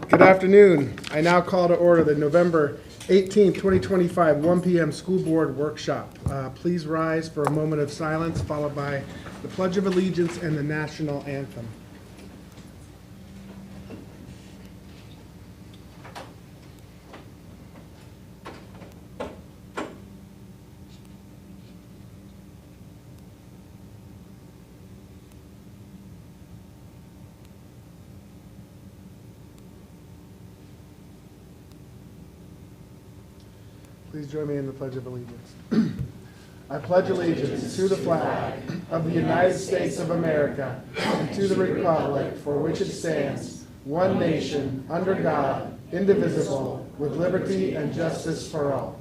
Good afternoon. I now call to order the November 18th, 2025, 1 p.m. School Board Workshop. Please rise for a moment of silence, followed by the Pledge of Allegiance and the National Anthem. Please join me in the Pledge of Allegiance. I pledge allegiance to the flag of the United States of America and to the republic for which it stands, one nation, under God, indivisible, with liberty and justice for all.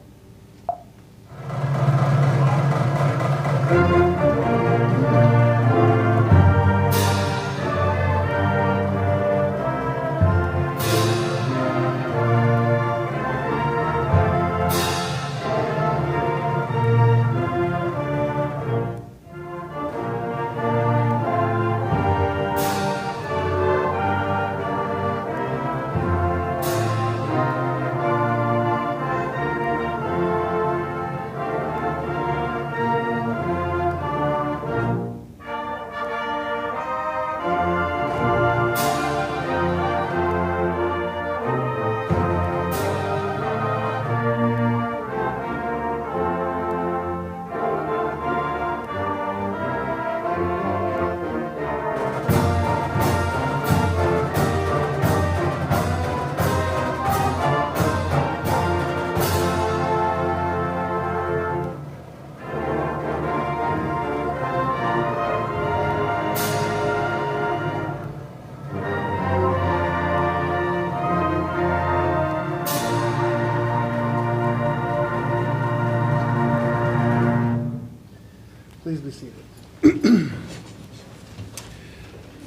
Please be seated.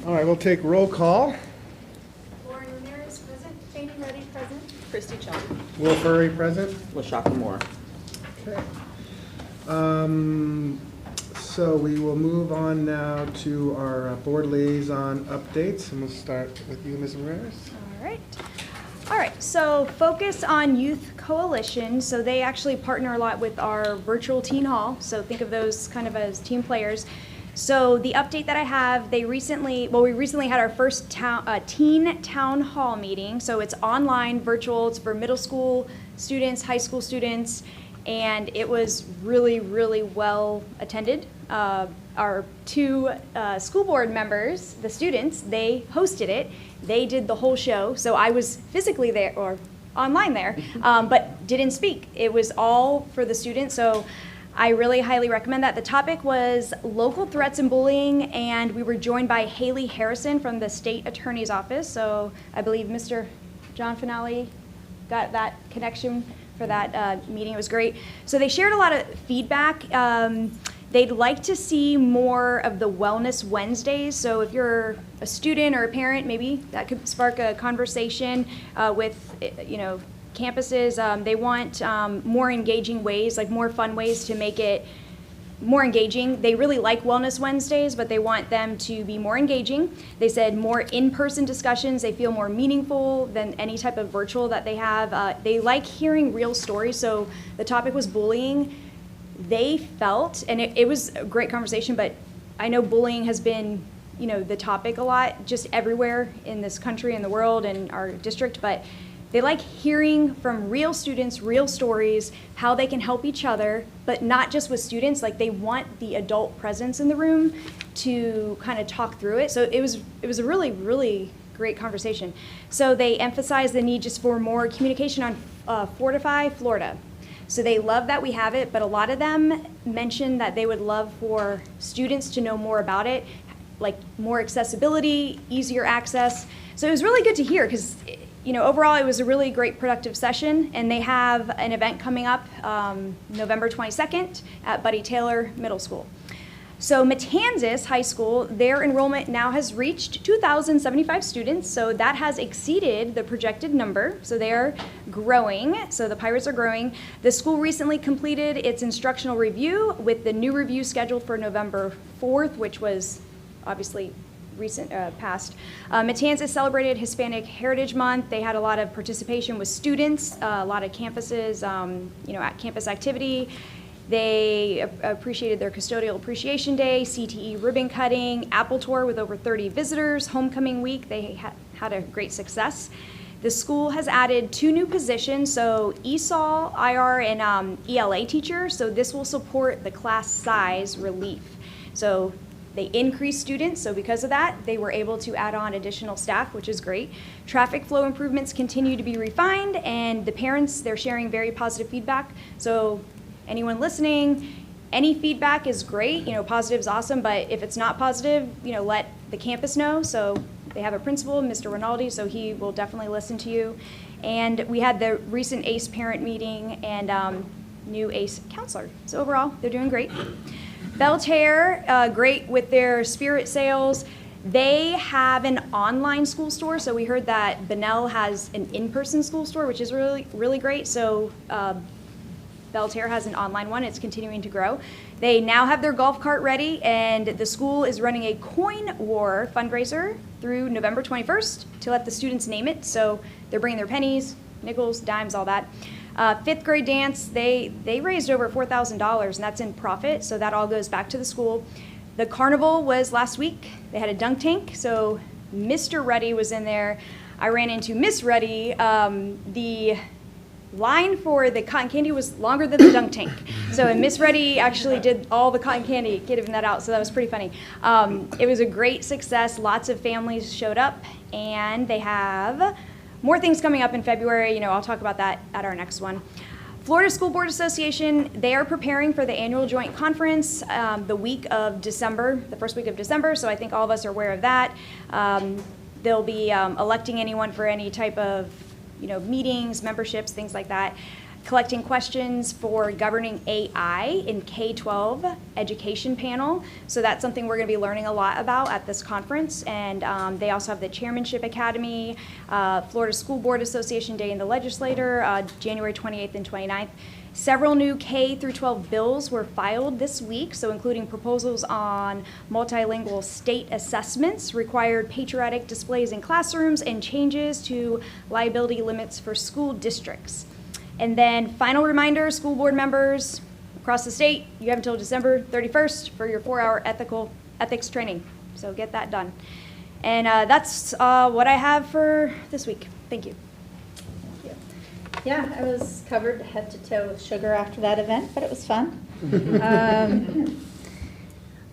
All right, we'll take roll call. Ramirez present. Janie, Ruddy present. Christy, Chong. Furry present. LaShakia Moore. Okay. So we will move on now to our board liaison updates, and we'll start with you, Ms. Ramirez. All right, so focus on Youth Coalition. So they actually partner a lot with our virtual teen hall. So think of those kind of as team players. So the update that I have, we recently had our first teen town hall meeting. So it's online, virtual, it's for middle school students, high school students, and it was really, really well attended. Our two school board members, the students, they hosted it. They did the whole show, so I was physically there, or online there, but didn't speak. It was all for the students, so I really highly recommend that. The topic was local threats and bullying, and we were joined by Haley Harrison from the state attorney's office, so I believe Mr. John Finale got that connection for that meeting. It was great. So they shared a lot of feedback. They'd like to see more of the Wellness Wednesdays. So if you're a student or a parent, maybe that could spark a conversation with, campuses. They want more engaging ways, like more fun ways to make it more engaging. They really like Wellness Wednesdays, but they want them to be more engaging. They said more in-person discussions. They feel more meaningful than any type of virtual that they have. They like hearing real stories. So the topic was bullying. They felt, and it was a great conversation, but I know bullying has been, the topic a lot, just everywhere in this country and the world and our district, but they like hearing from real students, real stories, how they can help each other, but not just with students. Like, they want the adult presence in the room to kind of talk through it. So it was a really, really great conversation. So they emphasized the need just for more communication on Fortify Florida. So they love that we have it, but a lot of them mentioned that they would love for students to know more about it, like more accessibility, easier access. So it was really good to hear because, overall it was a really great productive session, and they have an event coming up November 22nd at Buddy Taylor Middle School. So Matanzas High School, their enrollment now has reached 2,075 students, so that has exceeded the projected number. So they're growing, so the Pirates are growing. The school recently completed its instructional review with the new review scheduled for November 4th, which was obviously recent past. Matanzas celebrated Hispanic Heritage Month. They had a lot of participation with students, a lot of campuses, at campus activity. They appreciated their Custodial Appreciation Day, CTE ribbon cutting, Apple Tour with over 30 visitors, Homecoming Week. They had a great success. The school has added 2 new positions, so ESOL, IR, and ELA teacher. So this will support the class size relief. So they increased students, so because of that, they were able to add on additional staff, which is great. Traffic flow improvements continue to be refined, and the parents, they're sharing very positive feedback. So anyone listening, any feedback is great. Positive is awesome, but if it's not positive, let the campus know. So they have a principal, Mr. Rinaldi, so he will definitely listen to you. And we had the recent ACE parent meeting and new ACE counselor. So overall, they're doing great. Belterre, great with their spirit sales. They have an online school store, so we heard that Bunnell has an in-person school store, which is really, really great. So Belterre has an online one. It's continuing to grow. They now have their golf cart ready, and the school is running a coin war fundraiser through November 21st to let the students name it. So they're bringing their pennies, nickels, dimes, all that. 5th grade dance, they raised over $4,000, and that's in profit, so that all goes back to the school. The carnival was last week. They had a dunk tank, so Mr. Ruddy was in there. I ran into Miss Ruddy. The line for the cotton candy was longer than the dunk tank. So Miss Ruddy actually did all the cotton candy, giving that out, so that was pretty funny. It was a great success. Lots of families showed up, and they have more things coming up in February. I'll talk about that at our next one. Florida School Board Association, they are preparing for the annual joint conference the week of December, the first week of December, so I think all of us are aware of that. They'll be electing anyone for any type of meetings, memberships, things like that, collecting questions for governing AI in K-12 education panel. So that's something we're going to be learning a lot about at this conference. And they also have the Chairmanship Academy, Florida School Board Association Day in the Legislature, January 28th and 29th. Several new K through 12 bills were filed this week, so including proposals on multilingual state assessments, required patriotic displays in classrooms, and changes to liability limits for school districts. And then final reminder, school board members across the state, you have until December 31st for your 4-hour ethics training. So get that done. And that's what I have for this week. Thank you. Yeah, I was covered head to toe with sugar after that event, but it was fun.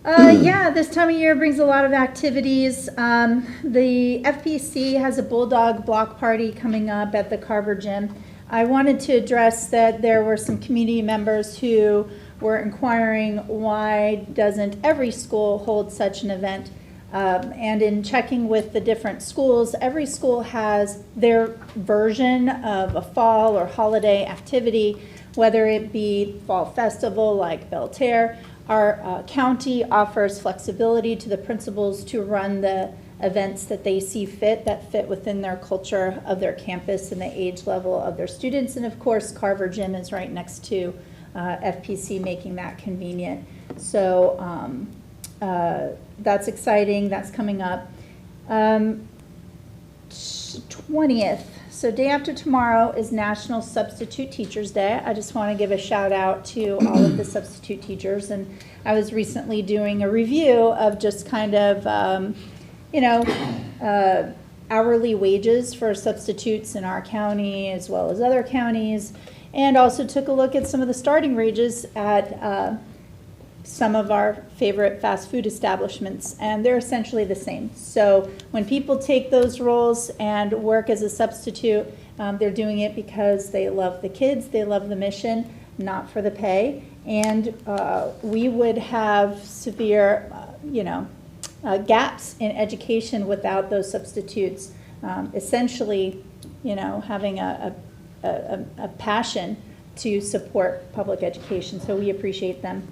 Yeah, this time of year brings a lot of activities. The FPC has a Bulldog block party coming up at the Carver Gym. I wanted to address that there were some community members who were inquiring why doesn't every school hold such an event. And in checking with the different schools, every school has their version of a fall or holiday activity, whether it be fall festival like Belterre. Our county offers flexibility to the principals to run the events that they see fit, that fit within their culture of their campus and the age level of their students. And of course, Carver Gym is right next to FPC, making that convenient. So that's exciting. That's coming up. 20th, so day after tomorrow, is National Substitute Teachers Day. I just want to give a shout out to all of the substitute teachers. And I was recently doing a review of just kind of, hourly wages for substitutes in our county as well as other counties, and also took a look at some of the starting wages at some of our favorite fast food establishments, and they're essentially the same. So when people take those roles and work as a substitute, they're doing it because they love the kids, they love the mission, not for the pay. And we would have severe, gaps in education without those substitutes. Essentially, having a passion to support public education. So we appreciate them.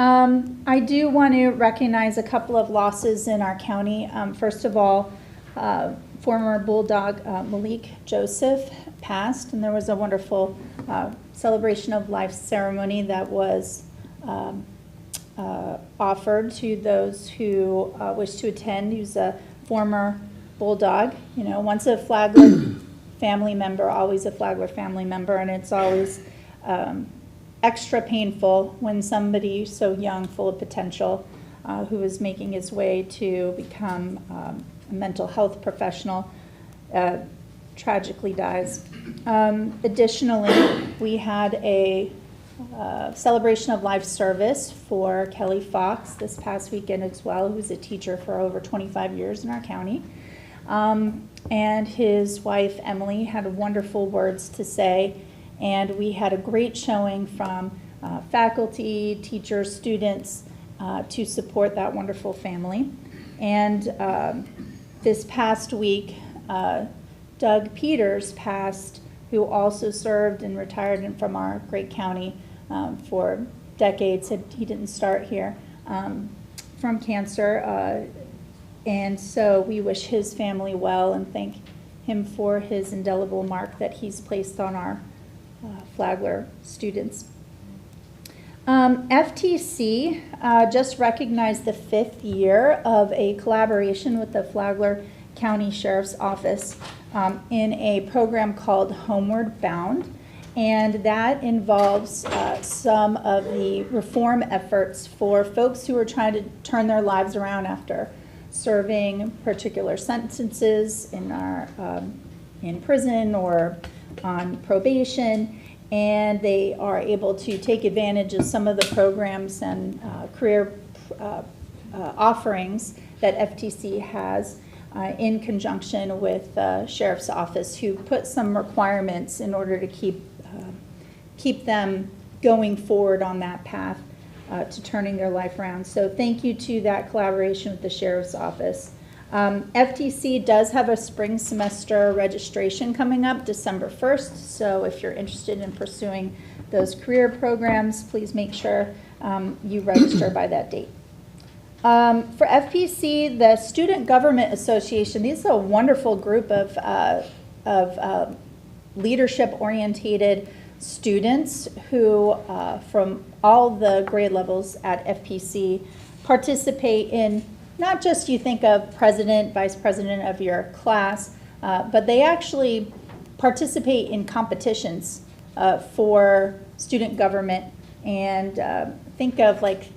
I do want to recognize a couple of losses in our county. First of all, former Bulldog Malik Joseph passed, and there was a wonderful celebration of life ceremony that was offered to those who wish to attend, who's a former bulldog. You know, once a Flagler family member, always a Flagler family member, and it's always extra painful when somebody so young, full of potential, who is making his way to become a mental health professional, tragically dies. Additionally, we had a celebration of life service for Kelly Fox this past weekend as well, who's a teacher for over 25 years in our county. And his wife, Emily, had wonderful words to say, and we had a great showing from faculty, teachers, students to support that wonderful family. And this past week, Doug Peters passed, who also served and retired from our great county for decades. He didn't start here from cancer. And so we wish his family well and thank him for his indelible mark that he's placed on our Flagler students. FTC just recognized the 5th year of a collaboration with the Flagler County Sheriff's Office in a program called Homeward Bound, and that involves some of the reform efforts for folks who are trying to turn their lives around after serving particular sentences in prison or on probation, and they are able to take advantage of some of the programs and career offerings that FTC has in conjunction with the Sheriff's Office, who put some requirements in order to keep them going forward on that path to turning their life around. So thank you to that collaboration with the Sheriff's Office. FTC does have a spring semester registration coming up December 1st, so if you're interested in pursuing those career programs, please make sure you register by that date. For FPC, the Student Government Association, these are a wonderful group of leadership-orientated students who, from all the grade levels at FPC, participate in not just you think of president, vice president of your class, but they actually participate in competitions for student government, and think of like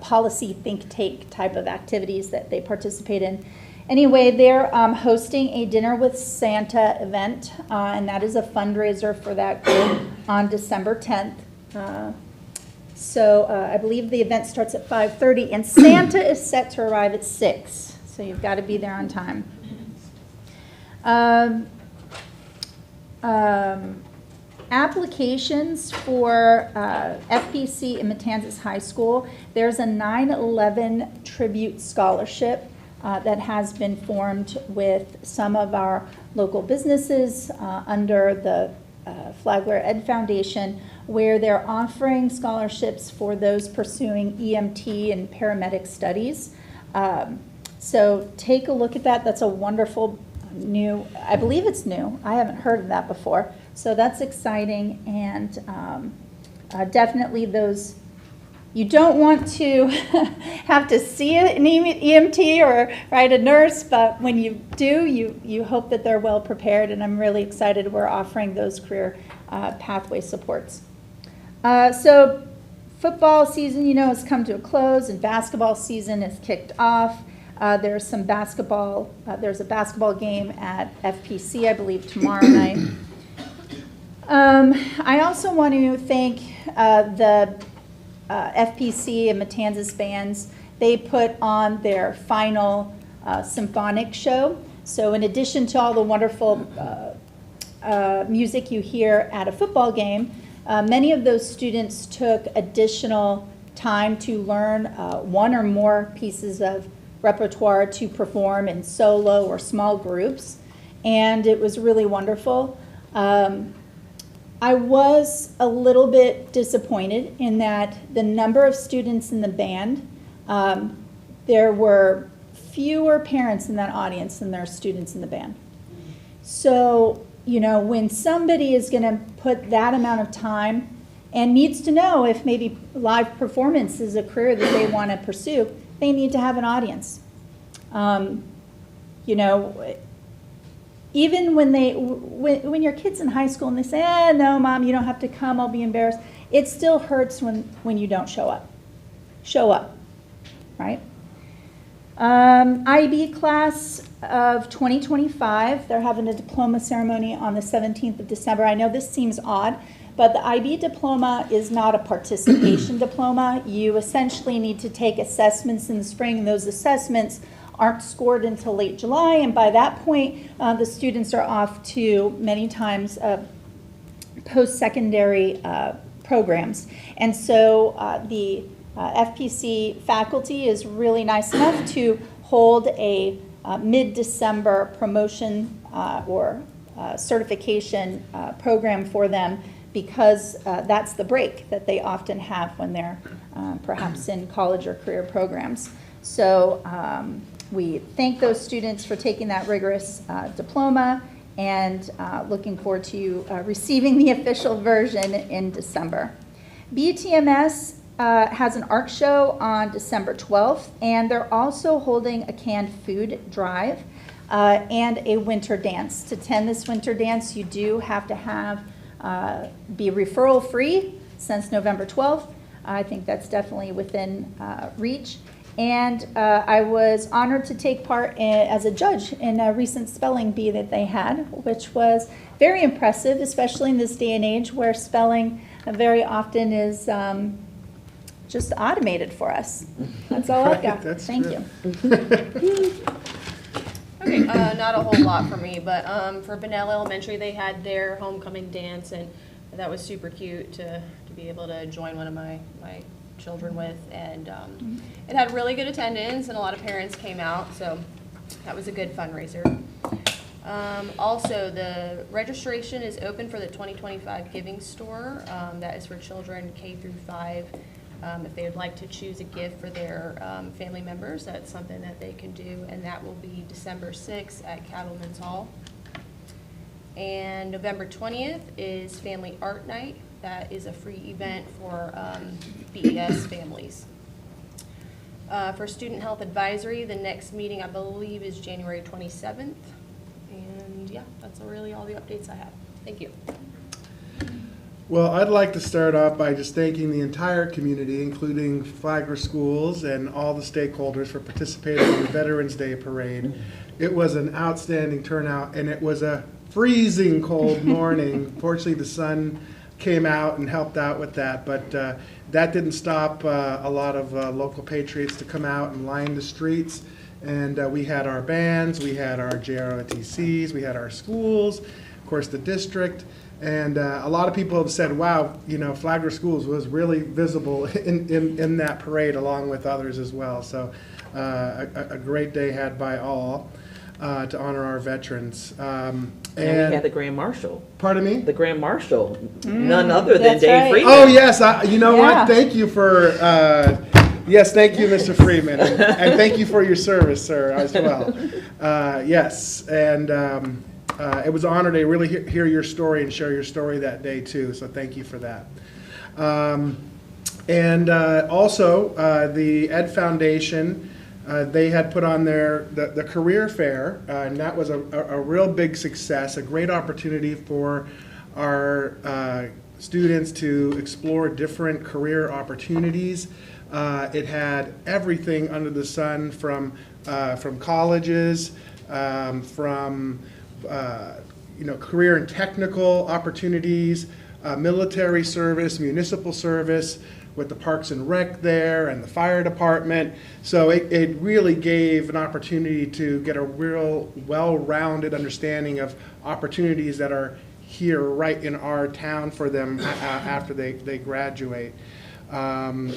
policy think tank type of activities that they participate in. Anyway, they're hosting a Dinner with Santa event, and that is a fundraiser for that group on December 10th. So I believe the event starts at 5:30, and Santa is set to arrive at 6, so you've got to be there on time. Applications for FPC in Matanzas High School. There's a 9/11 tribute scholarship that has been formed with some of our local businesses under the Flagler Ed Foundation, where they're offering scholarships for those pursuing EMT and paramedic studies. So take a look at that. That's a wonderful new, I believe it's new. I haven't heard of that before. So that's exciting, and definitely those, you don't want to have to see an EMT or a nurse, but when you do, you hope that they're well prepared, and I'm really excited we're offering those career pathway supports. So football season, has come to a close, and basketball season is kicked off. There's a basketball game at FPC, I believe, tomorrow night. I also want to thank the FPC and Matanzas bands. They put on their final symphonic show. So in addition to all the wonderful music you hear at a football game, many of those students took additional time to learn one or more pieces of repertoire to perform in solo or small groups, and it was really wonderful. I was a little bit disappointed in that the number of students in the band, there were fewer parents in that audience than there are students in the band. So, when somebody is going to put that amount of time and needs to know if maybe live performance is a career that they want to pursue, they need to have an audience. You know, even when your kid's in high school and they say, no, Mom, you don't have to come, I'll be embarrassed, it still hurts when you don't show up. Show up, right? IB class of 2025, they're having a diploma ceremony on the 17th of December. I know this seems odd, but the IB diploma is not a participation diploma. You essentially need to take assessments in the spring, and those assessments aren't scored until late July, and by that point, the students are off to many times post-secondary programs. And so the FPC faculty is really nice enough to hold a mid-December promotion or certification program for them, because that's the break that they often have when they're perhaps in college or career programs. So we thank those students for taking that rigorous diploma, and looking forward to receiving the official version in December. BTMS has an art show on December 12th, and they're also holding a canned food drive and a winter dance. To attend this winter dance, you do have to be referral free since November 12th. I think that's definitely within reach. And I was honored to take part as a judge in a recent spelling bee that they had, which was very impressive, especially in this day and age where spelling very often is just automated for us. That's all I've got. Thank you. Okay, not a whole lot for me, but for Bunnell Elementary, they had their homecoming dance, and that was super cute to be able to join one of my children with, and it had really good attendance, and a lot of parents came out, so that was a good fundraiser. Also, the registration is open for the 2025 Giving Store. That is for children K through 5. If they would like to choose a gift for their family members, that's something that they can do, and that will be December 6th at Cattleman's Hall. And November 20th is Family Art Night. That is a free event for BES families. For Student Health Advisory, the next meeting, I believe, is January 27th. And yeah, that's really all the updates I have. Thank you. Well, I'd like to start off by just thanking the entire community, including Flagler Schools and all the stakeholders, for participating in the Veterans Day Parade. It was an outstanding turnout, and it was a freezing cold morning. Fortunately, the sun came out and helped out with that, but that didn't stop a lot of local patriots to come out and line the streets. And we had our bands, we had our JROTCs, we had our schools, of course the district, and a lot of people have said, wow, you know, Flagler Schools was really visible in that parade, along with others as well. So a great day had by all to honor our veterans. And we had the Grand Marshal. Pardon me? The Grand Marshal, none other than that's Dave right. Freeman. Oh, yes, you know Yeah. what? Thank you for, yes, thank you, Mr. Freeman, and thank you for your service, sir, as well. Yes, and it was an honor to really hear your story and share your story that day, too, so thank you for that. And also, the Ed Foundation, they had put on the career fair, and that was a real big success, a great opportunity for our students to explore different career opportunities. It had everything under the sun, from colleges, from career and technical opportunities, military service, municipal service, with the Parks and Rec there and the fire department. So it really gave an opportunity to get a real well-rounded understanding of opportunities that are here right in our town for them after they graduate. Also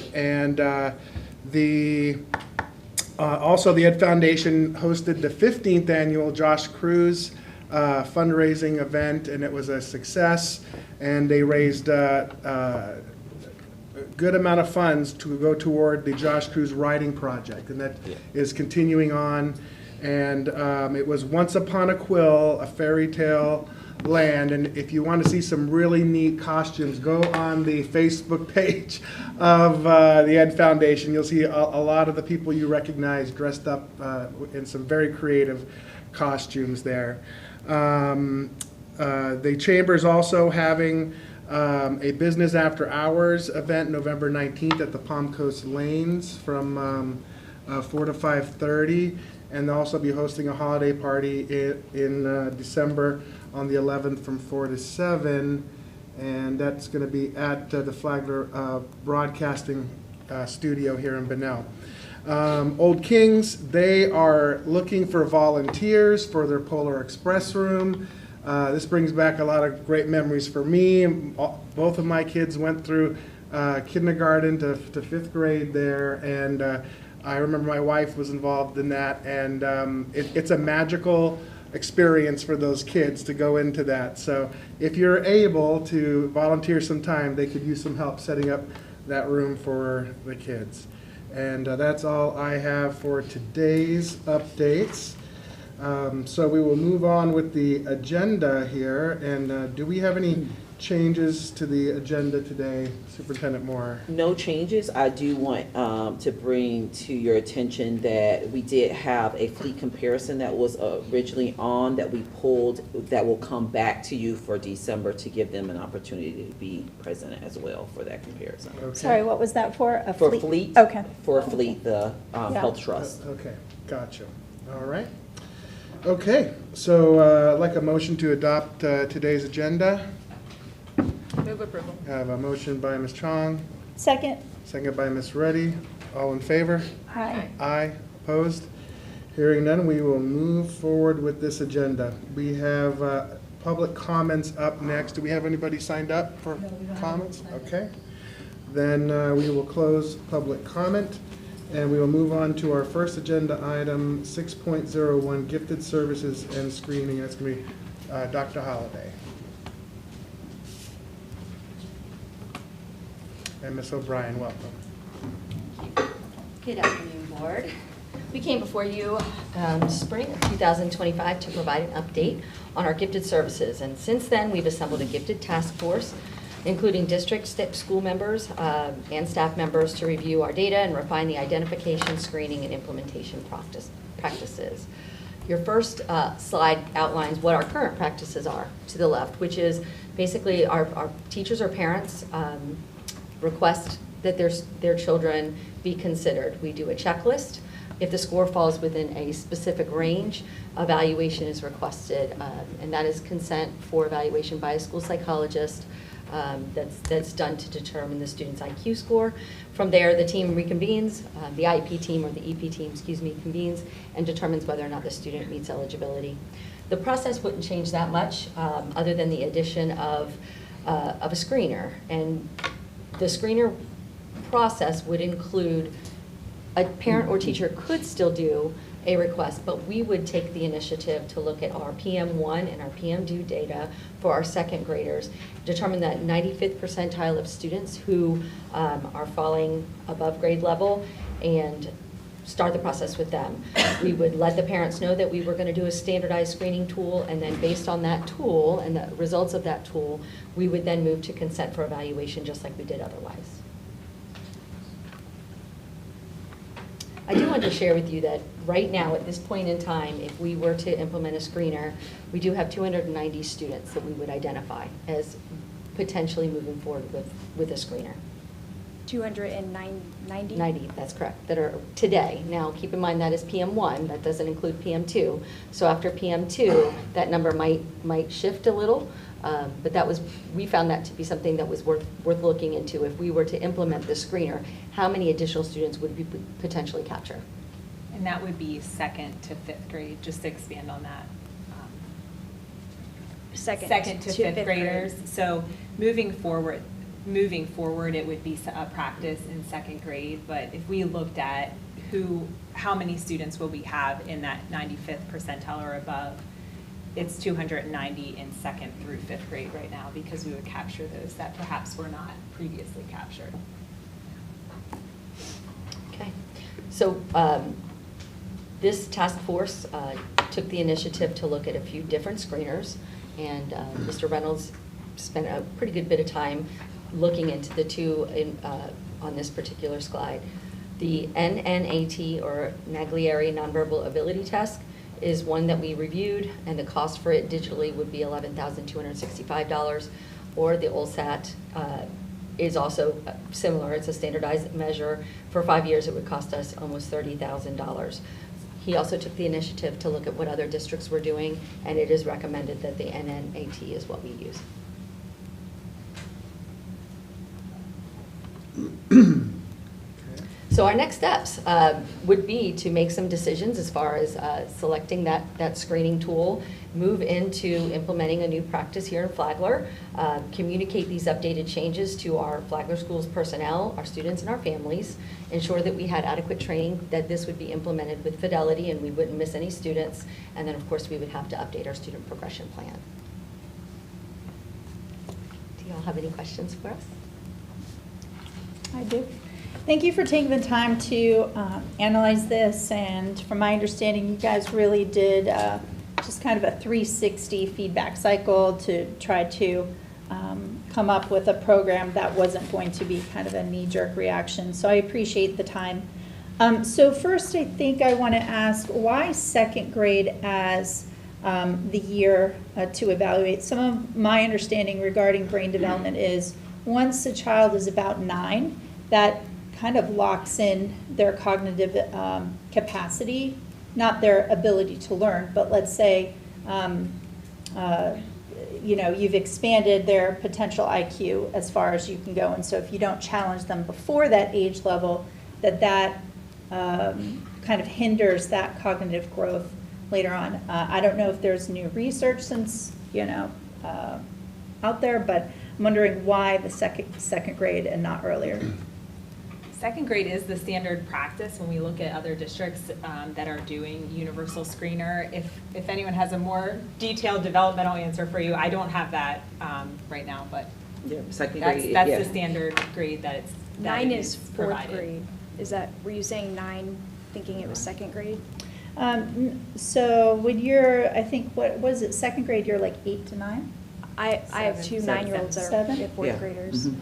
the Ed Foundation hosted the 15th annual Josh Cruz fundraising event, and it was a success, and they raised good amount of funds to go toward the Josh Cruz Writing Project, and that is continuing on. And it was Once Upon a Quill, a fairy tale land. And if you want to see some really neat costumes, go on the Facebook page of the Ed Foundation. You'll see a lot of the people you recognize dressed up in some very creative costumes there. The chamber is also having a business after hours event November 19th at the Palm Coast Lanes from 4 to 5:30, and they'll also be hosting a holiday party in December on the 11th from 4 to 7, and that's going to be at the Flagler Broadcasting Studio here in Bunnell. Old Kings, they are looking for volunteers for their Polar Express room. This brings back a lot of great memories for me. Both of my kids went through kindergarten to 5th grade there, and I remember my wife was involved in that, and it's a magical experience for those kids to go into that. So if you're able to volunteer some time, they could use some help setting up that room for the kids. And that's all I have for today's updates. So we will move on with the agenda here. And do we have any changes to the agenda today, Superintendent Moore? No changes. I do want to bring to your attention that we did have a fleet comparison that was originally on that we pulled, that will come back to you for December to give them an opportunity to be present as well for that comparison. Okay. Sorry, what was that for? A For fleet, Okay. for fleet, the health trust. Okay, gotcha. All right. Okay, so I'd like a motion to adopt today's agenda. Move approval. I have a motion by Ms. Chong, Second? second by Ms. Ruddy. All in favor? Aye. Aye. Opposed? Hearing none, we will move forward with this agenda. We have public comments up next. Do we have anybody signed up for comments? Okay. Then we will close public comment, and we will move on to our first agenda item, 6.01, gifted services and screening. That's going to be Dr. Holliday. And Ms. O'Brien, welcome. Good afternoon, Board. We came before you spring of 2025 to provide an update on our gifted services. And since then, we've assembled a gifted task force, including district school members and staff members, to review our data and refine the identification, screening, and implementation practices. Your first slide outlines what our current practices are to the left, which is basically our teachers or parents request that their children be considered. We do a checklist. If the score falls within a specific range, evaluation is requested, and that is consent for evaluation by a school psychologist that's done to determine the student's IQ score. From there, the team reconvenes, the IEP team, or the EP team, convenes and determines whether or not the student meets eligibility. The process wouldn't change that much, other than the addition of a screener. And the screener process would include a parent or teacher could still do a request, but we would take the initiative to look at our PM1 and our PM2 data for our second graders, determine that 95th percentile of students who are falling above grade level, and start the process with them. We would let the parents know that we were going to do a standardized screening tool, and then based on that tool and the results of that tool, we would then move to consent for evaluation just like we did otherwise. I do want to share with you that right now, at this point in time, if we were to implement a screener, we do have 290 students that we would identify as potentially moving forward with a screener. 290? 90, that's correct, that are today. Now, keep in mind that is PM1, that doesn't include PM2. So after PM2, that number might shift a little, but we found that to be something that was worth looking into. If we were to implement the screener, how many additional students would we potentially capture? And that would be 2nd to 5th grade, just to expand on that. Second to to 5th fifth graders. grade. So moving forward, it would be a practice in 2nd grade. But if we looked at how many students will we have in that 95th percentile or above, it's 290 in 2nd through 5th grade right now, because we would capture those that perhaps were not previously captured. Okay, so this task force took the initiative to look at a few different screeners And Mr. Reynolds spent a pretty good bit of time looking into the two on this particular slide. The NNAT, or Naglieri Nonverbal Ability Test, is one that we reviewed, and the cost for it digitally would be $11,265, or the OLSAT is also similar. It's a standardized measure. For 5 years, it would cost us almost $30,000. He also took the initiative to look at what other districts were doing, and it is recommended that the NNAT is what we use. So our next steps would be to make some decisions as far as selecting that screening tool, move into implementing a new practice here in Flagler, communicate these updated changes to our Flagler Schools personnel, our students, and our families, ensure that we had adequate training, that this would be implemented with fidelity and we wouldn't miss any students, and then of course we would have to update our student progression plan. Do y'all have any questions for us? I do. Thank you for taking the time to analyze this, and from my understanding, you guys really did just kind of a 360 feedback cycle to try to come up with a program that wasn't going to be kind of a knee-jerk reaction. So I appreciate the time. So first, I think I want to ask, why second grade as the year to evaluate? Some of my understanding regarding brain development is once a child is about 9, that kind of locks in their cognitive capacity, not their ability to learn, but let's say, you know, you've expanded their potential IQ as far as you can go. And so if you don't challenge them before that age level, that kind of hinders that cognitive growth later on. I don't know if there's new research since, you know, out there, but I'm wondering why the second grade and not earlier. Second grade is the standard practice when we look at other districts that are doing universal screener. If anyone has a more detailed developmental answer for you, I don't have that right now, but Yeah, second grade. that's yeah. the standard grade that it's. that 9 it is 4th provided. grade. Is that, were you saying 9, thinking it was 2nd grade? So when you're, I think, what was it, second grade, you're like 8 to 9? I have 2 Seven. 9-year-olds that are 7? 4th Yeah. graders. Mhm.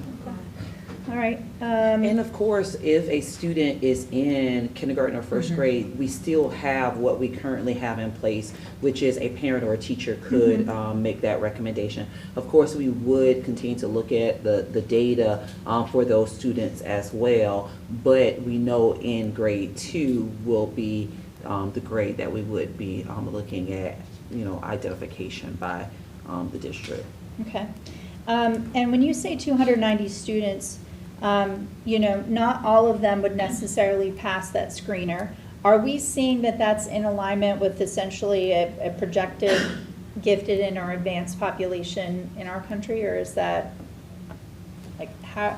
All right. And of course, if a student is in kindergarten or first grade, we still have what we currently have in place, which is a parent or a teacher could make that recommendation. Of course, we would continue to look at the data for those students as well, but we know in grade 2 will be the grade that we would be looking at, you know, identification by the district. Okay. And when you say 290 students, you know, not all of them would necessarily pass that screener. Are we seeing that that's in alignment with essentially a projected gifted and or advanced population in our country, or is that like how?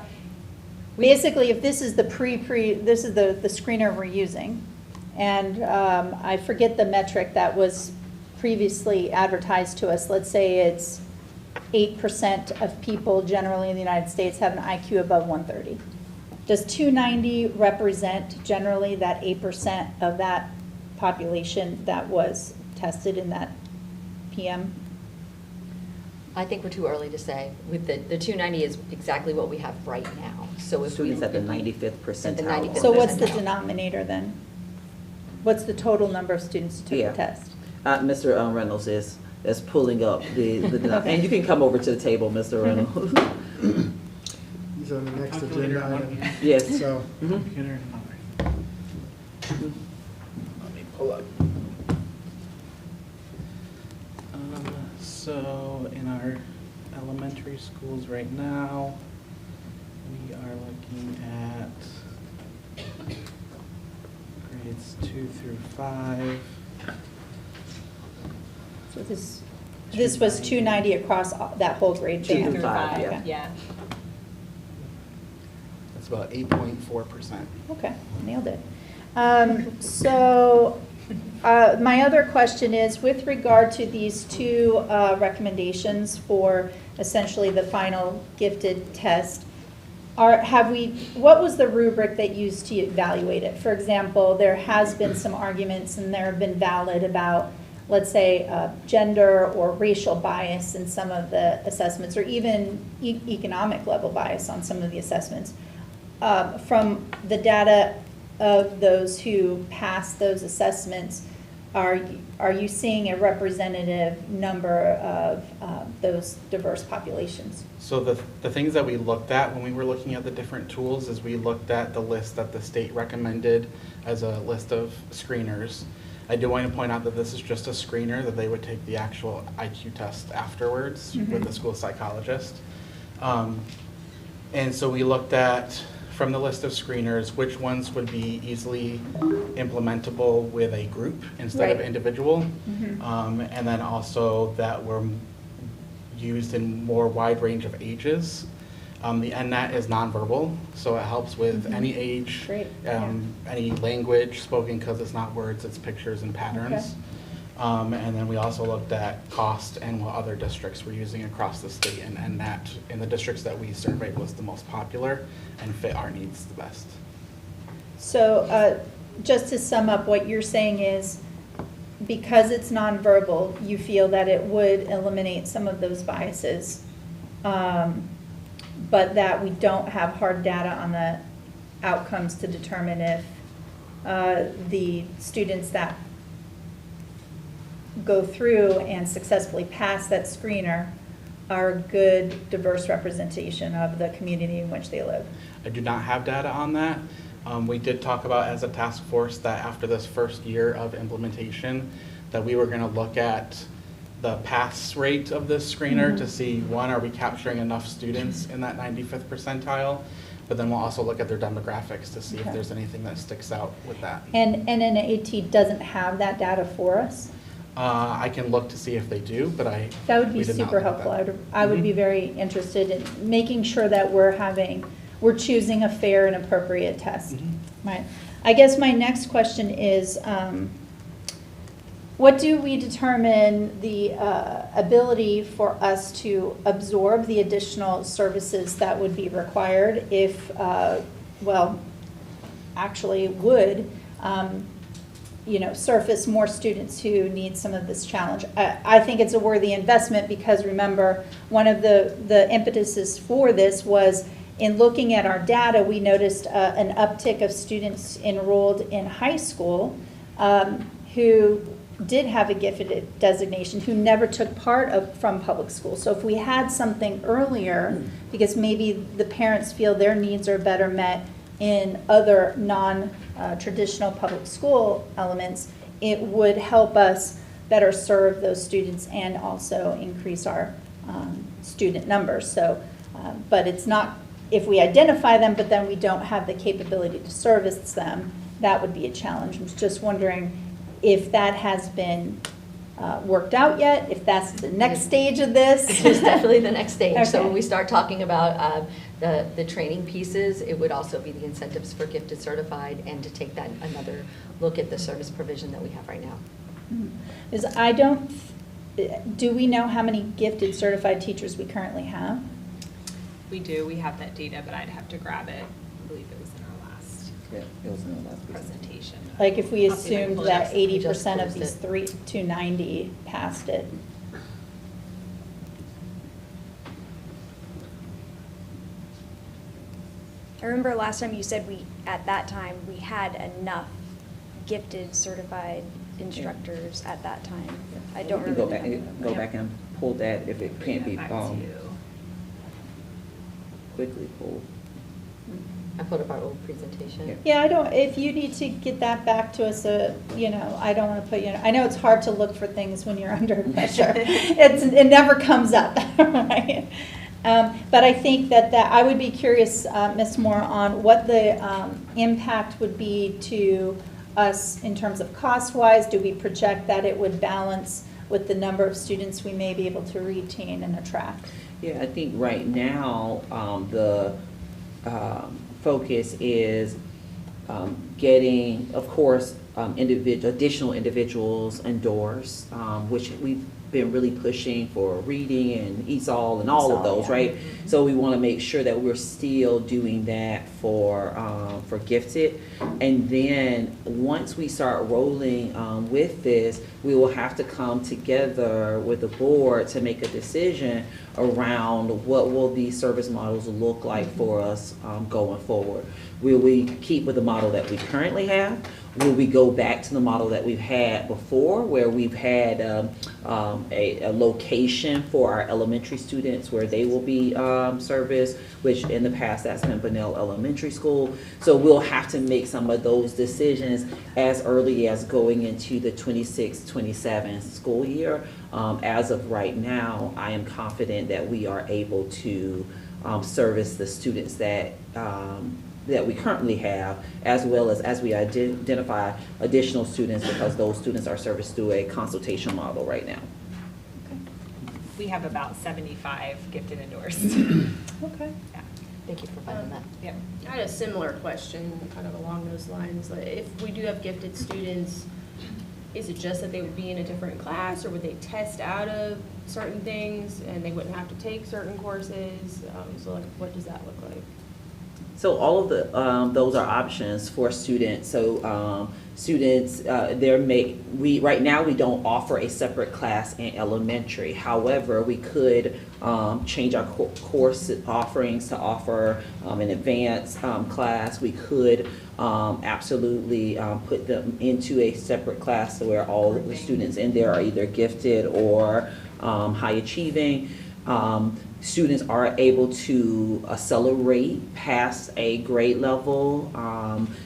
Basically, if this is the this is the screener we're using, and I forget the metric that was previously advertised to us. Let's say it's 8% of people generally in the United States have an IQ above 130. Does 290 represent generally that 8% of that population that was tested in that PM? I think we're too early to say. With the 290 is exactly what we have right now. So if Students we, at the 95th percentile. At the 95th So what's the percentile. denominator then? What's the total number of students who took Yeah. the test? Mr. Reynolds is pulling up the Okay. and you can come over to the table, Mr. Reynolds. He's on the next agenda item. Yes. So, Mhm. let me pull up. So in our elementary schools right now, we are looking at grades 2 through 5. So this was 290 across that whole grade 2 band? through 5, yeah. Okay. Yeah. That's about 8.4%. Okay, nailed it. So my other question is, with regard to these two recommendations for essentially the final gifted test, what was the rubric that you used to evaluate it? For example, there has been some arguments, and there have been valid about let's say, gender or racial bias in some of the assessments, or even economic level bias on some of the assessments. From the data of those who pass those assessments, are you seeing a representative number of those diverse populations? So the things that we looked at when we were looking at the different tools is we looked at the list that the state recommended as a list of screeners. I do want to point out that this is just a screener, that they would take the actual IQ test afterwards with the school psychologist. And so we looked at, from the list of screeners, which ones would be easily implementable with a group instead of Right. individual. And then also that were used in more wide range of ages. The NNAT is nonverbal, so it helps with any age, Great, any language spoken, because it's not words, it's pictures and patterns. And then we also looked at cost and what other districts were using across the state, and NNAT in the districts that we surveyed was the most popular and fit our needs the best. So just to sum up, what you're saying is, because it's nonverbal, you feel that it would eliminate some of those biases, but that we don't have hard data on the outcomes to determine if the students that go through and successfully pass that screener are a good, diverse representation of the community in which they live. I do not have data on that. We did talk about as a task force that after this first year of implementation, that we were going to look at the pass rate of this screener to see, one, are we capturing enough students in that 95th percentile? But then we'll also look at their demographics to see if there's anything that sticks out with that. And NNAT doesn't have that data for us? I can look to see if they do, but That would be we did not super look at helpful. that. I would be very interested in making sure that we're choosing a fair and appropriate test. Right. I guess my next question is, what do we determine the ability for us to absorb the additional services that would be required if, actually would, surface more students who need some of this challenge? I think it's a worthy investment because, remember, one of the impetuses for this was in looking at our data, we noticed an uptick of students enrolled in high school who did have a gifted designation, who never took part from public school. So if we had something earlier, because maybe the parents feel their needs are better met in other non-traditional public school elements, it would help us better serve those students and also increase our student numbers. So, but it's not, if we identify them, but then we don't have the capability to service them, that would be a challenge. I'm just wondering if that has been worked out yet, if that's the next stage of this. It's definitely the next stage. So Okay. when we start talking about the training pieces, it would also be the incentives for gifted certified and to take that another look at the service provision that we have right now. Because do we know how many gifted certified teachers we currently have? We do, we have that data, but I'd have to grab it. I believe it was in our last Yeah, it was in the last presentation. Like if we I'll see if I can assumed pull it up. that We just 80% of closed these it. 290 passed it. I remember last time you said at that time, we had enough gifted certified instructors at that time. I don't We can remember. go back and pull that if it can't be Back to you. quickly pulled. I put up our old presentation. Yeah, if you need to get that back to us, I don't want to put I know it's hard to look for things when you're under pressure. It never comes up, right? But I think that I would be curious, Ms. Moore, on what the impact would be to us in terms of cost-wise. Do we project that it would balance with the number of students we may be able to retain and attract? Yeah, I think right now, the focus is getting, of course, additional individuals indoors, which been really pushing for reading and ESOL and all of ESOL, those, yeah. right? So we want to make sure that we're still doing that for gifted. And then once we start rolling with this, we will have to come together with the board to make a decision around what will these service models look like for us going forward. Will we keep with the model that we currently have? Will we go back to the model that we've had before, where we've had a location for our elementary students where they will be serviced, which in the past that's been Bunnell Elementary School. So we'll have to make some of those decisions as early as going into the 26-27 school year. As of right now, I am confident that we are able to service the students that we currently have, as well as we identify additional students, because those students are serviced through a consultation model right now. We have about 75 gifted endorsed. Okay. Yeah. Thank you for finding that. Yep. I had a similar question, kind of along those lines. Like, if we do have gifted students, is it just that they would be in a different class, or would they test out of certain things and they wouldn't have to take certain courses? So like, what does that look like? So all of the those are options for students. So students, right now we don't offer a separate class in elementary. However, we could change our course offerings to offer an advanced class. We could absolutely put them into a separate class where all of the students in there are either gifted or high achieving. Students are able to accelerate past a grade level.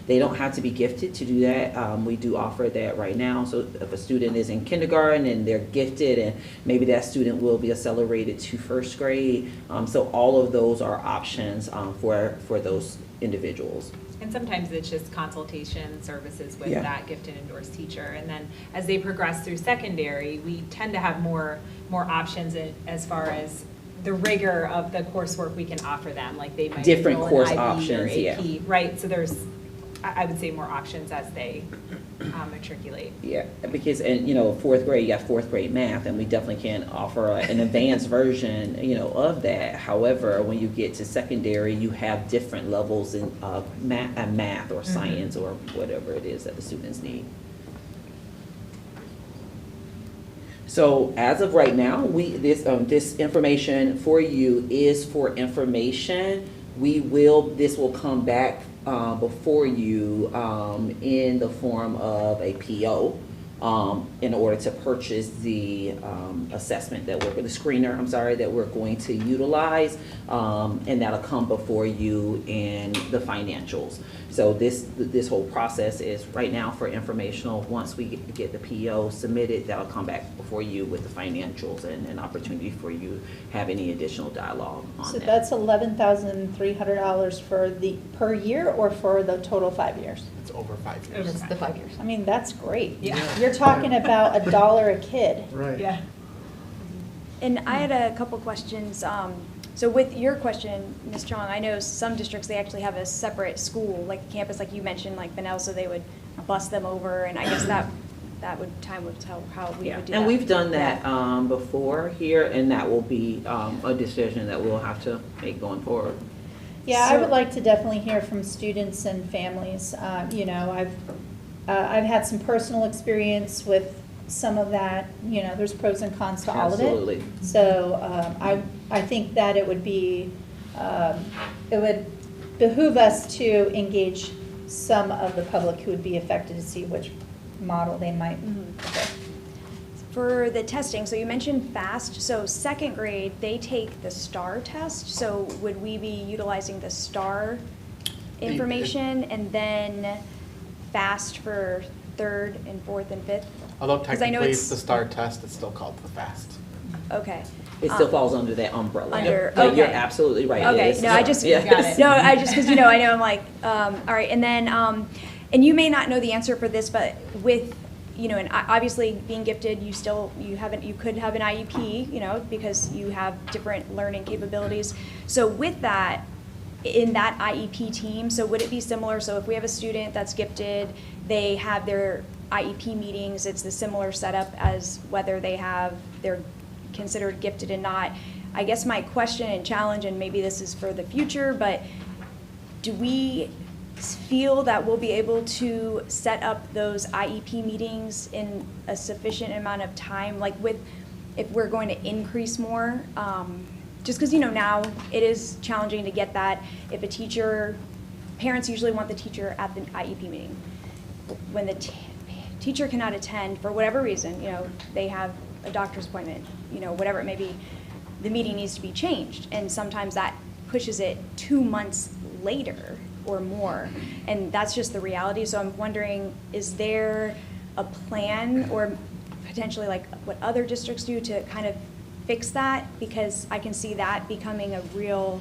They don't have to be gifted to do that. We do offer that right now. So if a student is in kindergarten and they're gifted, and maybe that student will be accelerated to first grade. So all of those are options for those individuals. And sometimes it's just consultation services with Yeah. that gifted endorsed teacher. And then as they progress through secondary, we tend to have more options as far as the rigor of the coursework we can offer them. Like they might Different enroll in course IB options, or yeah. AP, right? So there's, I would say, more options as they matriculate. Yeah, because, and fourth grade, you got fourth grade math, and we definitely can offer an advanced version, of that. However, when you get to secondary, you have different levels of math or science or whatever it is that the students need. So as of right now, this information for you is for information. This will come back before you in the form of a PO in order to purchase the assessment the screener, that we're going to utilize, and that'll come before you in the financials. So this whole process is right now for informational. Once we get the PO submitted, that'll come back before you with the financials and an opportunity for you to have any additional dialogue on So that. that's $11,300 per year, or for the total 5 years? It's over 5 years. It's the 5 years. I mean, that's great. Yeah. You're talking about $1 a kid. Right. Yeah. And I had a couple questions. So with your question, Ms. Chong, I know some districts, they actually have a separate school, like campus, like you mentioned, like Bunnell, so they would bus them over, and I guess that would tell how we would do that. And we've done that before here, and that will be a decision that we'll have to make going forward. Yeah, I So- would like to definitely hear from students and families. I've had some personal experience with some of that. There's pros and cons to all of it. Absolutely. So I think that it would behoove us to engage some of the public who would be affected to see which model they might prefer. For the testing, so you mentioned FAST, so second grade, they take the STAR test, so would we be utilizing the STAR information and then FAST for third and fourth and fifth? Although 'Cause I know technically it's- it's the STAR test, it's still called the FAST. Okay. It still falls under that umbrella. Under- Yeah, you're okay. absolutely right. Okay, It is. no, I just, Yeah. Got it. no, I just, because, I know I'm like, all right, and then, and you may not know the answer for this, but with, and obviously being gifted, you could have an IEP, because you have different learning capabilities. So with that, in that IEP team, so would it be similar? So if we have a student that's gifted, they have their IEP meetings, it's the similar setup as whether they're considered gifted and not. I guess my question and challenge, and maybe this is for the future, but do we feel that we'll be able to set up those IEP meetings in a sufficient amount of time, like if we're going to increase more? Just because, now it is challenging to get that. If a teacher, parents usually want the teacher at the IEP meeting. When the teacher cannot attend for whatever reason, they have a doctor's appointment, whatever it may be, the meeting needs to be changed. And sometimes that pushes it 2 months later or more. And that's just the reality. So I'm wondering, is there a plan or potentially like what other districts do to kind of fix that? Because I can see that becoming a real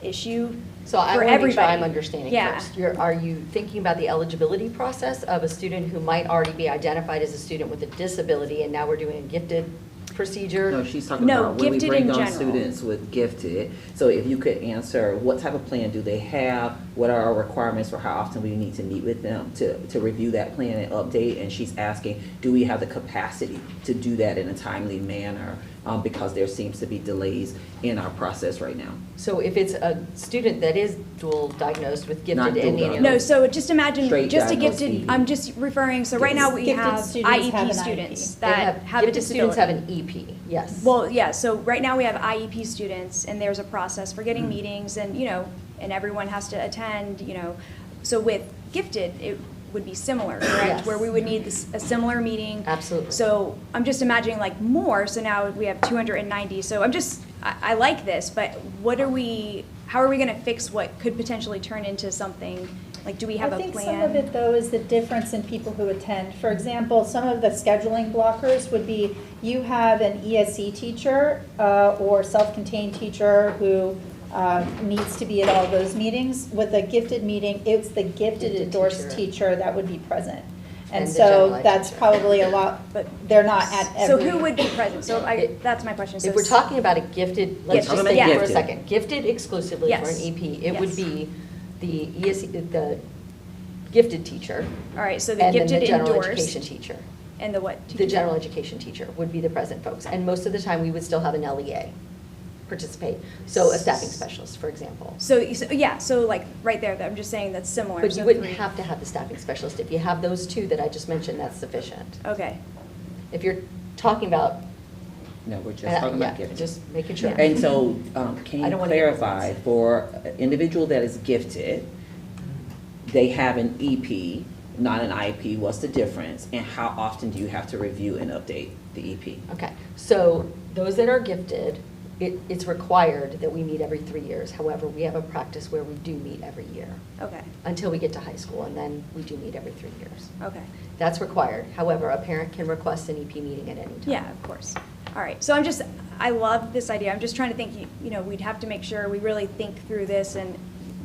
issue So I for want to make sure everybody. I'm understanding Yeah. first. Are you thinking about the eligibility process of a student who might already be identified as a student with a disability, and now we're doing a gifted procedure? No, she's talking No, about when we gifted bring in on general. students with gifted. So if you could answer, what type of plan do they have? What are our requirements for how often we need to meet with them to review that plan and update? And she's asking, do we have the capacity to do that in a timely manner? Because there seems to be delays in our process right now. So if it's a student that is dual diagnosed with Not gifted dual and any diagnosed. No, so just imagine, Straight just a diagnosed gifted, ED. I'm just referring, so right now we Gifted have students have IEP an students IEP. that have a Gifted students have disability. an EP, yes. Well, yeah, so right now we have IEP students, and there's a process for getting meetings, and, and everyone has to attend, So with gifted, it would be similar, correct? Yes. Where we would need a similar meeting. Absolutely. So I'm just imagining like more, so now we have 290. So I like this, but how are we gonna fix what could potentially turn into something? Like, do we have a plan? I think some of it, though, is the difference in people who attend. For example, some of the scheduling blockers would be, you have an ESE teacher or self-contained teacher who needs to be at all those meetings. With a gifted meeting, it's the gifted endorsed teacher that would be present. And And the so general ed that's teacher. probably a lot, but they're not at So every. who would be present? So that's my question. So If we're talking about a gifted, let's Gifted. just think Yeah. for a second, gifted exclusively for an Yes. EP, it would Yes. be the ESE, the gifted teacher. All right, so the And then gifted the general endorsed. education teacher. And the what? The general education teacher would be the present folks. And most of the time, we would still have an LEA participate. So a staffing specialist, for example. So like right there, I'm just saying that's similar. But So you wouldn't three. have to have the staffing specialist. If you have those two that I just mentioned, that's sufficient. Okay. If you're talking about, No, we're just talking about yeah, gifted. just making sure. And so, can I you don't wanna- clarify, for an individual that is gifted, they have an EP, not an IEP, what's the difference? And how often do you have to review and update the EP? Okay, so those that are gifted, it's required that we meet every 3 years. However, we have a practice where we do meet every year Okay. until we get to high school, and then we do meet every 3 years. Okay. That's required. However, a parent can request an EP meeting at any time. Yeah, of course. All right. So I love this idea. I'm just trying to think, we'd have to make sure we really think through this and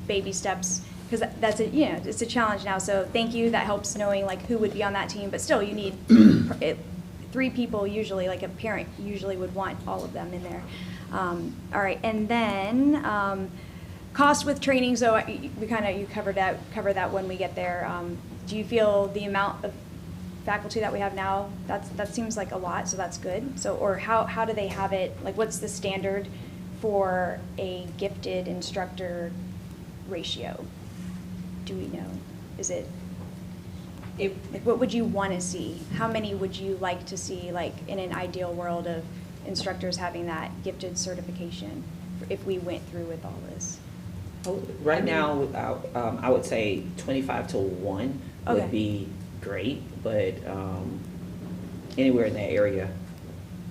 baby steps, because it's a challenge now. So thank you. That helps knowing like who would be on that team, but still you need 3 people usually, like a parent usually would want all of them in there. All right. And then, cost with training. So you covered that when we get there. Do you feel the amount of faculty that we have now, that seems like a lot, so that's good. So, or how do they have it, like what's the standard for a gifted instructor ratio? Do we know? Is it, like what would you want to see? How many would you like to see, like in an ideal world of instructors having that gifted certification if we went through with all this? Right now, I would say 25 to 1 Okay. would be great, but anywhere in that area.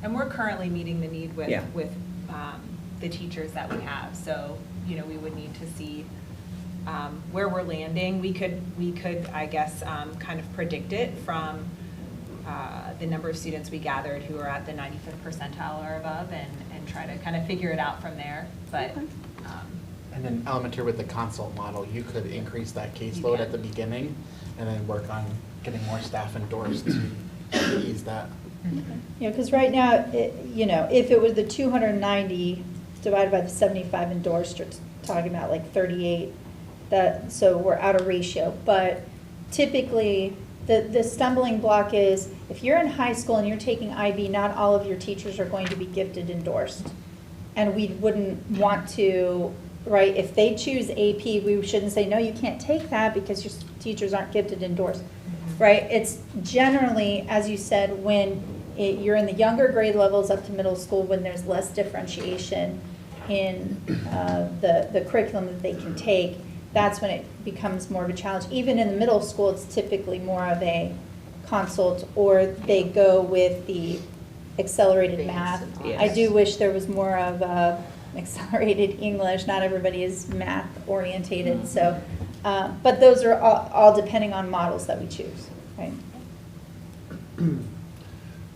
And we're currently meeting the need Yeah. with the teachers that we have. So, we would need to see where we're landing. We could, I guess, kind of predict it from the number of students we gathered who are at the 95th percentile or above and try to kind of figure it out from there. But And then elementary with the consult model, you could increase that caseload at the beginning and then work on getting more staff endorsed to ease that. Yeah, because right now, if it was the 290 divided by the 75 endorsed, you're talking about like 38, so we're out of ratio. But typically, The stumbling block is, if you're in high school and you're taking IB, not all of your teachers are going to be gifted endorsed. And we wouldn't want to, right, if they choose AP, we shouldn't say, no, you can't take that because your teachers aren't gifted endorsed, right? It's generally, as you said, when you're in the younger grade levels up to middle school, when there's less differentiation in the curriculum that they can take, that's when it becomes more of a challenge. Even in the middle school, it's typically more of a consult, or they go with the accelerated math. Yes. I do wish there was more of accelerated English. Not everybody is math orientated, so, but those are all depending on models that we choose, right?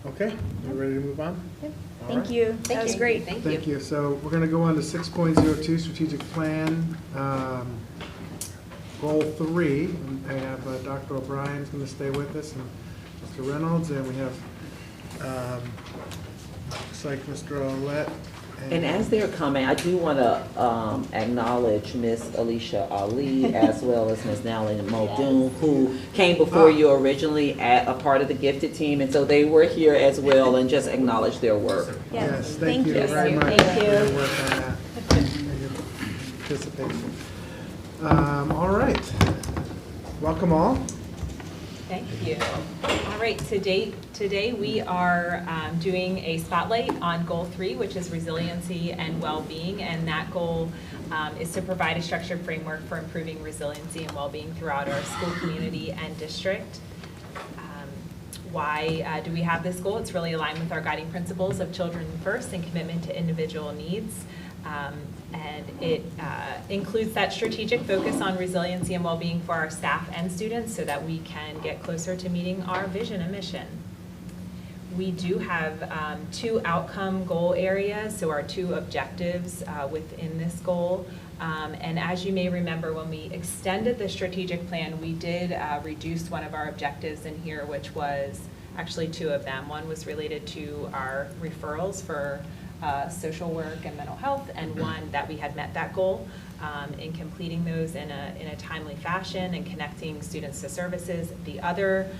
Okay, we're ready to move on? Yep. All Thank right. you. That was great. Thank you. So we're going to go on to 6.02 strategic plan, goal 3. And I have Dr. O'Brien's going to stay with us, and Mr. Reynolds, and we have looks like Mr. Olet. And as they're coming, I do want to acknowledge Miss Alicia Ali as well as Miss Natalie Muldoon, who came before you originally at a part of the gifted team, and so they were here as well, and just acknowledge their work. Yes, thank you you. very much Thank for you. your work on that, and your participation. All right, welcome all. Thank you. All right, today we are doing a spotlight on Goal 3, which is resiliency and well-being, and that goal is to provide a structured framework for improving resiliency and well-being throughout our school community and district. Why do we have this goal? It's really aligned with our guiding principles of children first and commitment to individual needs. And it includes that strategic focus on resiliency and well-being for our staff and students so that we can get closer to meeting our vision and mission. We do have 2 outcome goal areas, so our 2 objectives within this goal. And as you may remember, when we extended the strategic plan, we did reduce one of our objectives in here, which was actually 2 of them. One was related to our referrals for social work and mental health, and one that we had met that goal in completing those in a timely fashion and connecting students to services. The other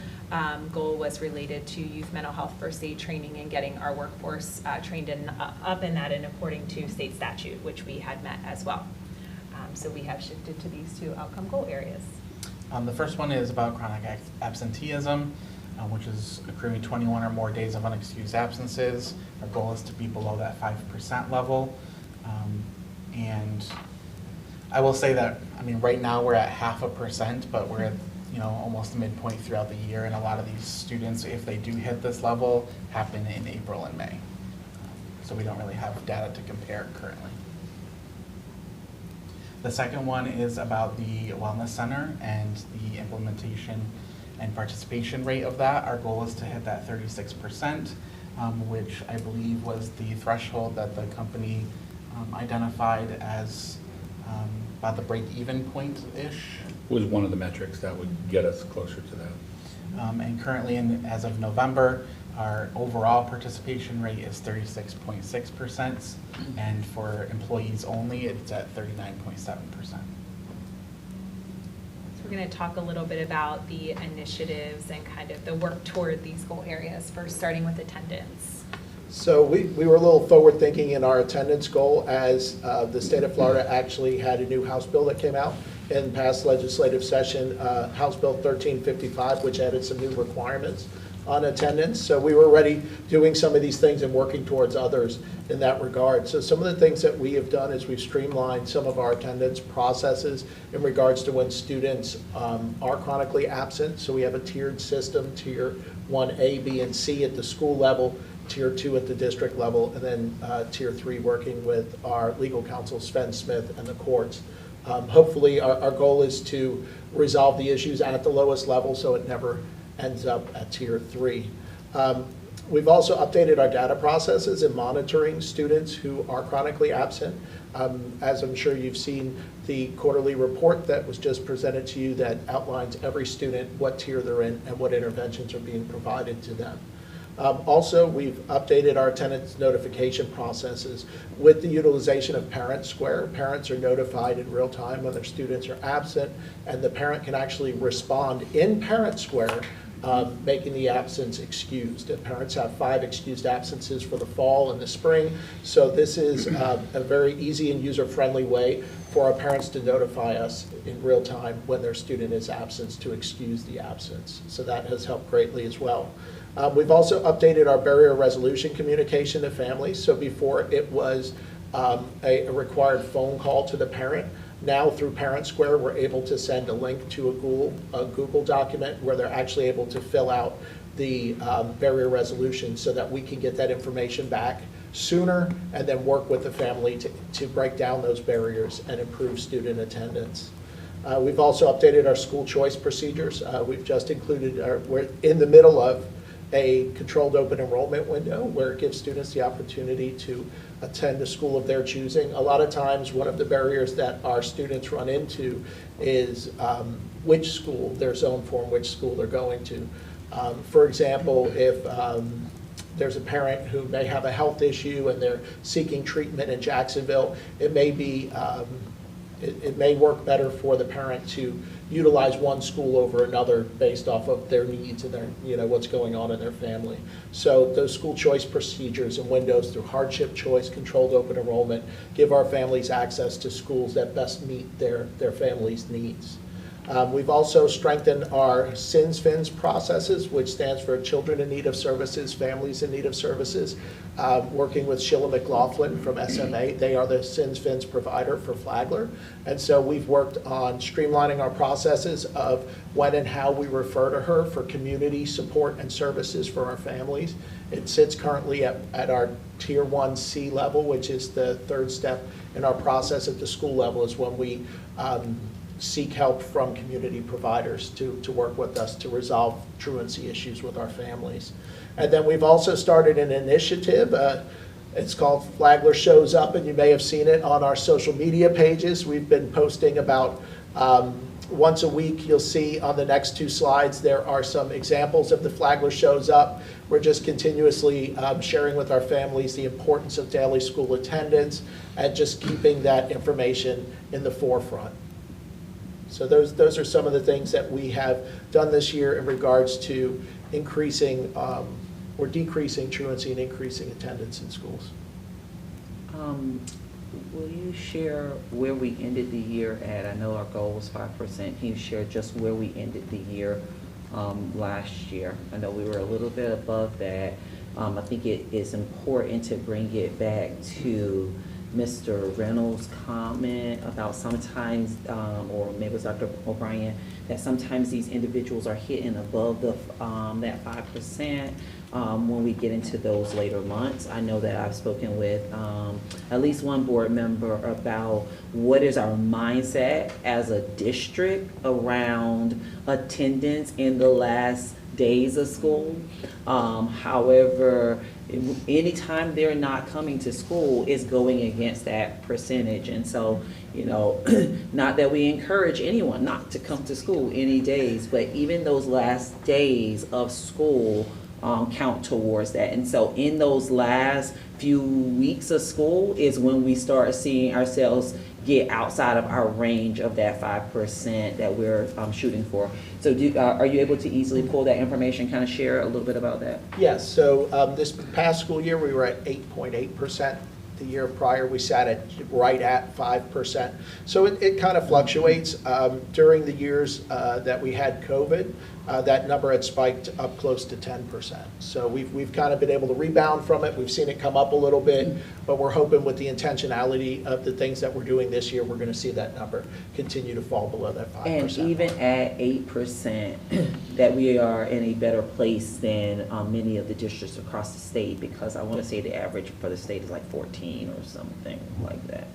goal was related to youth mental health first aid training and getting our workforce trained up in that and according to state statute, which we had met as well. So we have shifted to these 2 outcome goal areas. The first one is about chronic absenteeism, which is accruing 21 or more days of unexcused absences. Our goal is to be below that 5% level. And I will say that, I mean, right now we're at 0.5%, but we're at, almost midpoint throughout the year, and a lot of these students, if they do hit this level, happen in April and May. So we don't really have data to compare currently. The second one is about the Wellness Center and the implementation and participation rate of that. Our goal is to hit that 36%, which I believe was the threshold that the company identified as about the break-even point-ish. Was one of the metrics that would get us closer to that. And currently, as of November, our overall participation rate is 36.6%, and for employees only, it's at 39.7%. We're going to talk a little bit about the initiatives and kind of the work toward these goal areas, first starting with attendance. So we were a little forward thinking in our attendance goal, as the state of Florida actually had a new House bill that came out in past legislative session, House Bill 1355, which added some new requirements on attendance. So we were already doing some of these things and working towards others in that regard. So some of the things that we have done is we've streamlined some of our attendance processes in regards to when students are chronically absent. So we have a tiered system, tier 1A, B, and C at the school level, tier 2 at the district level, and then tier 3 working with our legal counsel, Sven Smith, and the courts. Hopefully our goal is to resolve the issues at the lowest level so it never ends up at tier 3. We've also updated our data processes in monitoring students who are chronically absent. As I'm sure you've seen, the quarterly report that was just presented to you that outlines every student, what tier they're in, and what interventions are being provided to them. Also, we've updated our attendance notification processes with the utilization of Parent Square. Parents are notified in real time when their students are absent, and the parent can actually respond in Parent Square, making the absence excused. And parents have 5 excused absences for the fall and the spring, so this is a very easy and user-friendly way for our parents to notify us in real time when their student is absent to excuse the absence. So that has helped greatly as well. We've also updated our barrier resolution communication to families. So before it was a required phone call to the parent. Now through Parent Square, we're able to send a link to a Google document where they're actually able to fill out the barrier resolution so that we can get that information back sooner and then work with the family to break down those barriers and improve student attendance. We've also updated our school choice procedures. We've just included, we're in the middle of a controlled open enrollment window where it gives students the opportunity to attend a school of their choosing. A lot of times, one of the barriers that our students run into is which school they're zoned for and which school they're going to. For example, if there's a parent who may have a health issue and they're seeking treatment in Jacksonville, it may be it may work better for the parent to utilize one school over another based off of their needs and their, what's going on in their family. So those school choice procedures and windows through hardship choice, controlled open enrollment, give our families access to schools that best meet their family's needs. We've also strengthened our SINS-FINS processes, which stands for Children in Need of Services, Families in Need of Services, working with Sheila McLaughlin from SMA. They are the SINS-FINS provider for Flagler. And so we've worked on streamlining our processes of when and how we refer to her for community support and services for our families. It sits currently at our Tier 1C level, which is the third step in our process at the school level, is when we seek help from community providers to work with us to resolve truancy issues with our families. And then we've also started an initiative. It's called Flagler Shows Up, and you may have seen it on our social media pages. We've been posting about once a week. You'll see on the next 2 slides there are some examples of the Flagler Shows Up. We're just continuously sharing with our families the importance of daily school attendance and just keeping that information in the forefront. So those are some of the things that we have done this year in regards to increasing or decreasing truancy and increasing attendance in schools. Will you share where we ended the year at? I know our goal was 5%. Can you share just where we ended the year last year? I know we were a little bit above that. I think it is important to bring it back to Mr. Reynolds' comment about sometimes, or maybe it was Dr. O'Brien, that sometimes these individuals are hitting above the that 5% when we get into those later months. I know that I've spoken with at least one board member about what is our mindset as a district around attendance in the last days of school. However, anytime they're not coming to school is going against that percentage. And so, not that we encourage anyone not to come to school any days, but even those last days of school count towards that. And so in those last few weeks of school is when we start seeing ourselves get outside of our range of that 5% that we're shooting for. So are you able to easily pull that information, kind of share a little bit about that? Yes, so this past school year we were at 8.8%. The year prior we sat at right at 5%. So it kind of fluctuates. During the years that we had COVID, that number had spiked up close to 10%. So we've kind of been able to rebound from it. We've seen it come up a little bit, but we're hoping with the intentionality of the things that we're doing this year, we're going to see that number continue to fall below that 5%. And even at 8%, that we are in a better place than many of the districts across the state, because I want to say the average for the state is like 14 or something like that.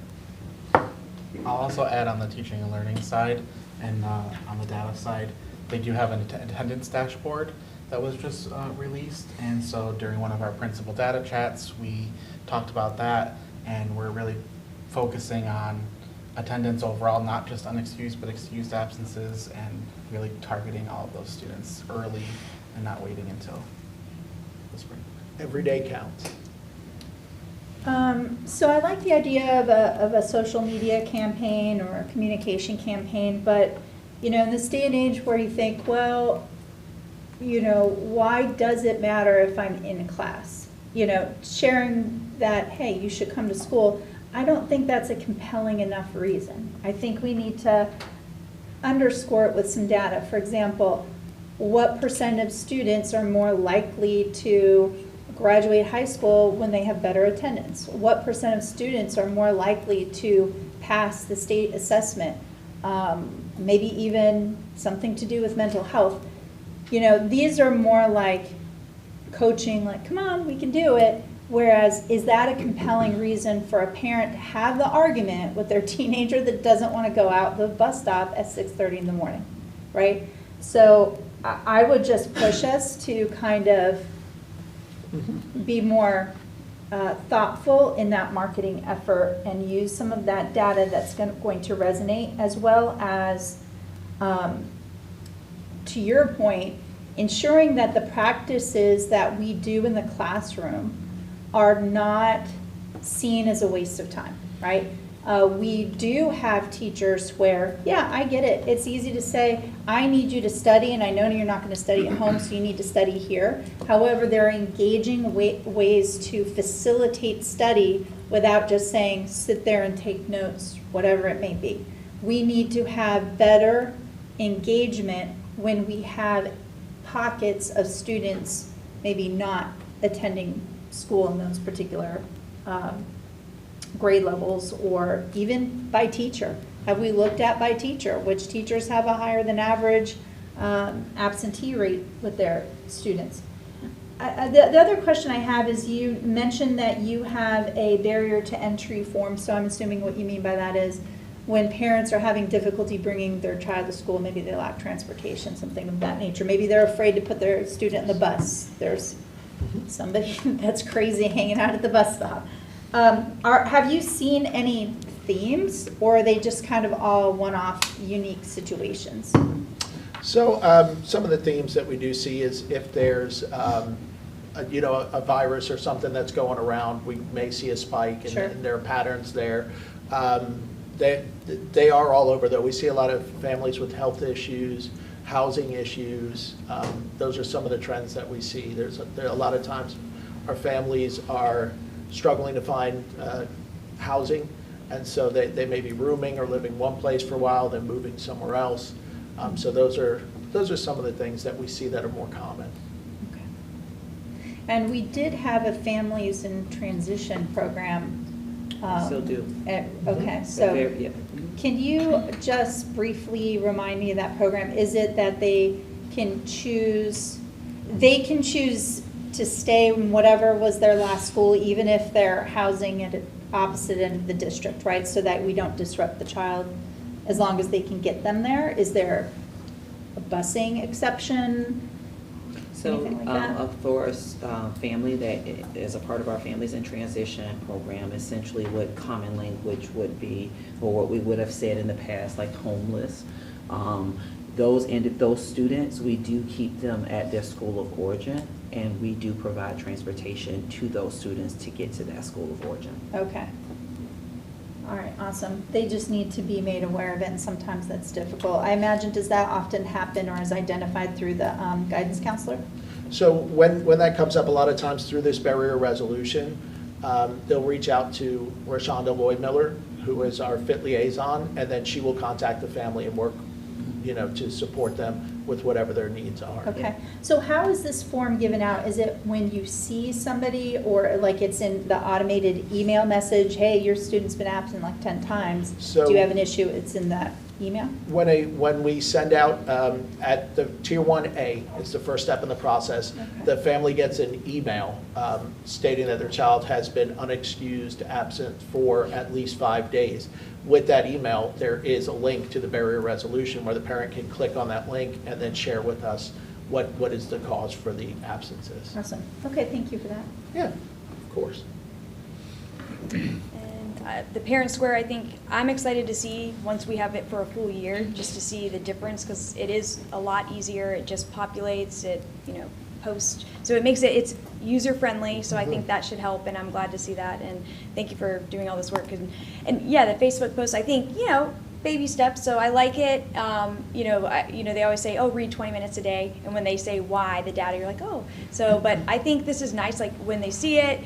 I'll also add on the teaching and learning side and on the data side, they do have an attendance dashboard that was just released. And so during one of our principal data chats, we talked about that, and we're really focusing on attendance overall, not just unexcused, but excused absences, and really targeting all of those students early and not waiting until this spring. Every day counts. So I like the idea of a social media campaign or a communication campaign, but, you know, in this day and age where you think, well, you know, why does it matter if I'm in class? You know, sharing that, hey, you should come to school, I don't think that's a compelling enough reason. I think we need to underscore it with some data. For example, what % of students are more likely to graduate high school when they have better attendance? What % of students are more likely to pass the state assessment? Maybe even something to do with mental health. You know, these are more like coaching, like, come on, we can do it. Whereas, is that a compelling reason for a parent to have the argument with their teenager that doesn't want to go out the bus stop at 6:30 in the morning, right? So I would just push us to kind of be more thoughtful in that marketing effort and use some of that data that's going to resonate, as well as, to your point, ensuring that the practices that we do in the classroom are not seen as a waste of time, right? We do have teachers where, yeah, I get it. It's easy to say, I need you to study, and I know you're not going to study at home, so you need to study here. However, there are engaging ways to facilitate study without just saying, sit there and take notes, whatever it may be. We need to have better engagement when we have pockets of students maybe not attending school in those particular grade levels, or even by teacher. Have we looked at by teacher? Which teachers have a higher than average absentee rate with their students? The other question I have is, you mentioned that you have a barrier to entry form, so I'm assuming what you mean by that is when parents are having difficulty bringing their child to school, maybe they lack transportation, something of that nature. Maybe they're afraid to put their student in the bus. There's somebody that's crazy hanging out at the bus stop. Have you seen any themes, or are they just kind of all one-off unique situations? So some of the themes that we do see is if there's a virus or something that's going around, we may see a spike, and there are patterns there. They are all over, though. We see a lot of families with health issues, housing issues. Those are some of the trends that we see. There are a lot of times our families are struggling to find housing, and so they may be rooming or living one place for a while, then moving somewhere else. So those are some of the things that we see that are more common. Okay. And we did have a families in transition program. Still do. Okay, so Yeah. can you just briefly remind me of that program? Is it that they can choose to stay in whatever was their last school, even if they're housing at the opposite end of the district, right? So that we don't disrupt the child as long as they can get them there? Is there a busing exception? So Anything like that? for a family that is a part of our Families in Transition program, essentially what common language would be, or what we would have said in the past, like homeless, those students, we do keep them at their school of origin, and we do provide transportation to those students to get to that school of origin. Okay. All right, awesome. They just need to be made aware of it, and sometimes that's difficult. I imagine, does that often happen or is identified through the guidance counselor? So when that comes up, a lot of times through this barrier resolution, they'll reach out to Rashonda Lloyd-Miller, who is our FIT liaison, and then she will contact the family and work, to support them with whatever their needs are. Okay. So how is this form given out? Is it when you see somebody, or like it's in the automated email message, hey, your student's been absent like 10 times. So do you have an issue? It's in that email? When we send out at the Tier 1A, it's the first step in the process, the family gets an email stating that their child has been unexcused absent for at least 5 days. With that email, there is a link to the barrier resolution where the parent can click on that link and then share with us what is the cause for the absences. Awesome. Okay, thank you for that. Yeah, of course. And the Parent Square, I think, I'm excited to see once we have it for a full year, just to see the difference, because it is a lot easier. It just populates, it, post. So it makes it's user-friendly, so I think that should help, and I'm glad to see that. And thank you for doing all this work. And yeah, the Facebook post, I think, baby steps, so I like it. They always say, oh, read 20 minutes a day, and when they say why, the data, you're like, oh. So, but I think this is nice, like when they see it,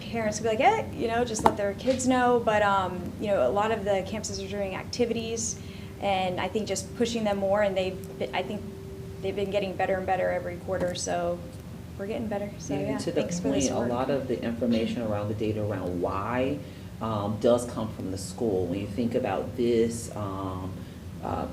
parents can be like, just let their kids know. But, a lot of the campuses are doing activities, and I think just pushing them more, and I think they've been getting better and better every quarter, so we're getting better. So yeah, to the thanks for this point, a work. lot of the information around the data around why does come from the school. When you think about this,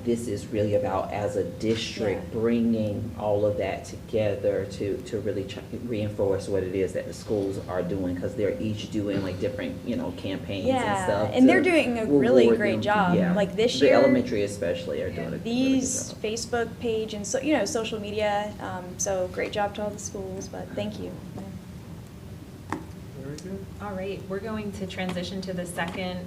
this is really about, as a district, bringing all of that together to really reinforce what it is that the schools are doing, because they're each doing like different, campaigns and stuff. And they're doing a really reward great them. job. Yeah. Like this the year, elementary especially are doing a really good these job. Facebook page and social media. So great job to all the schools. But thank you. Very good. All right, we're going to transition to the second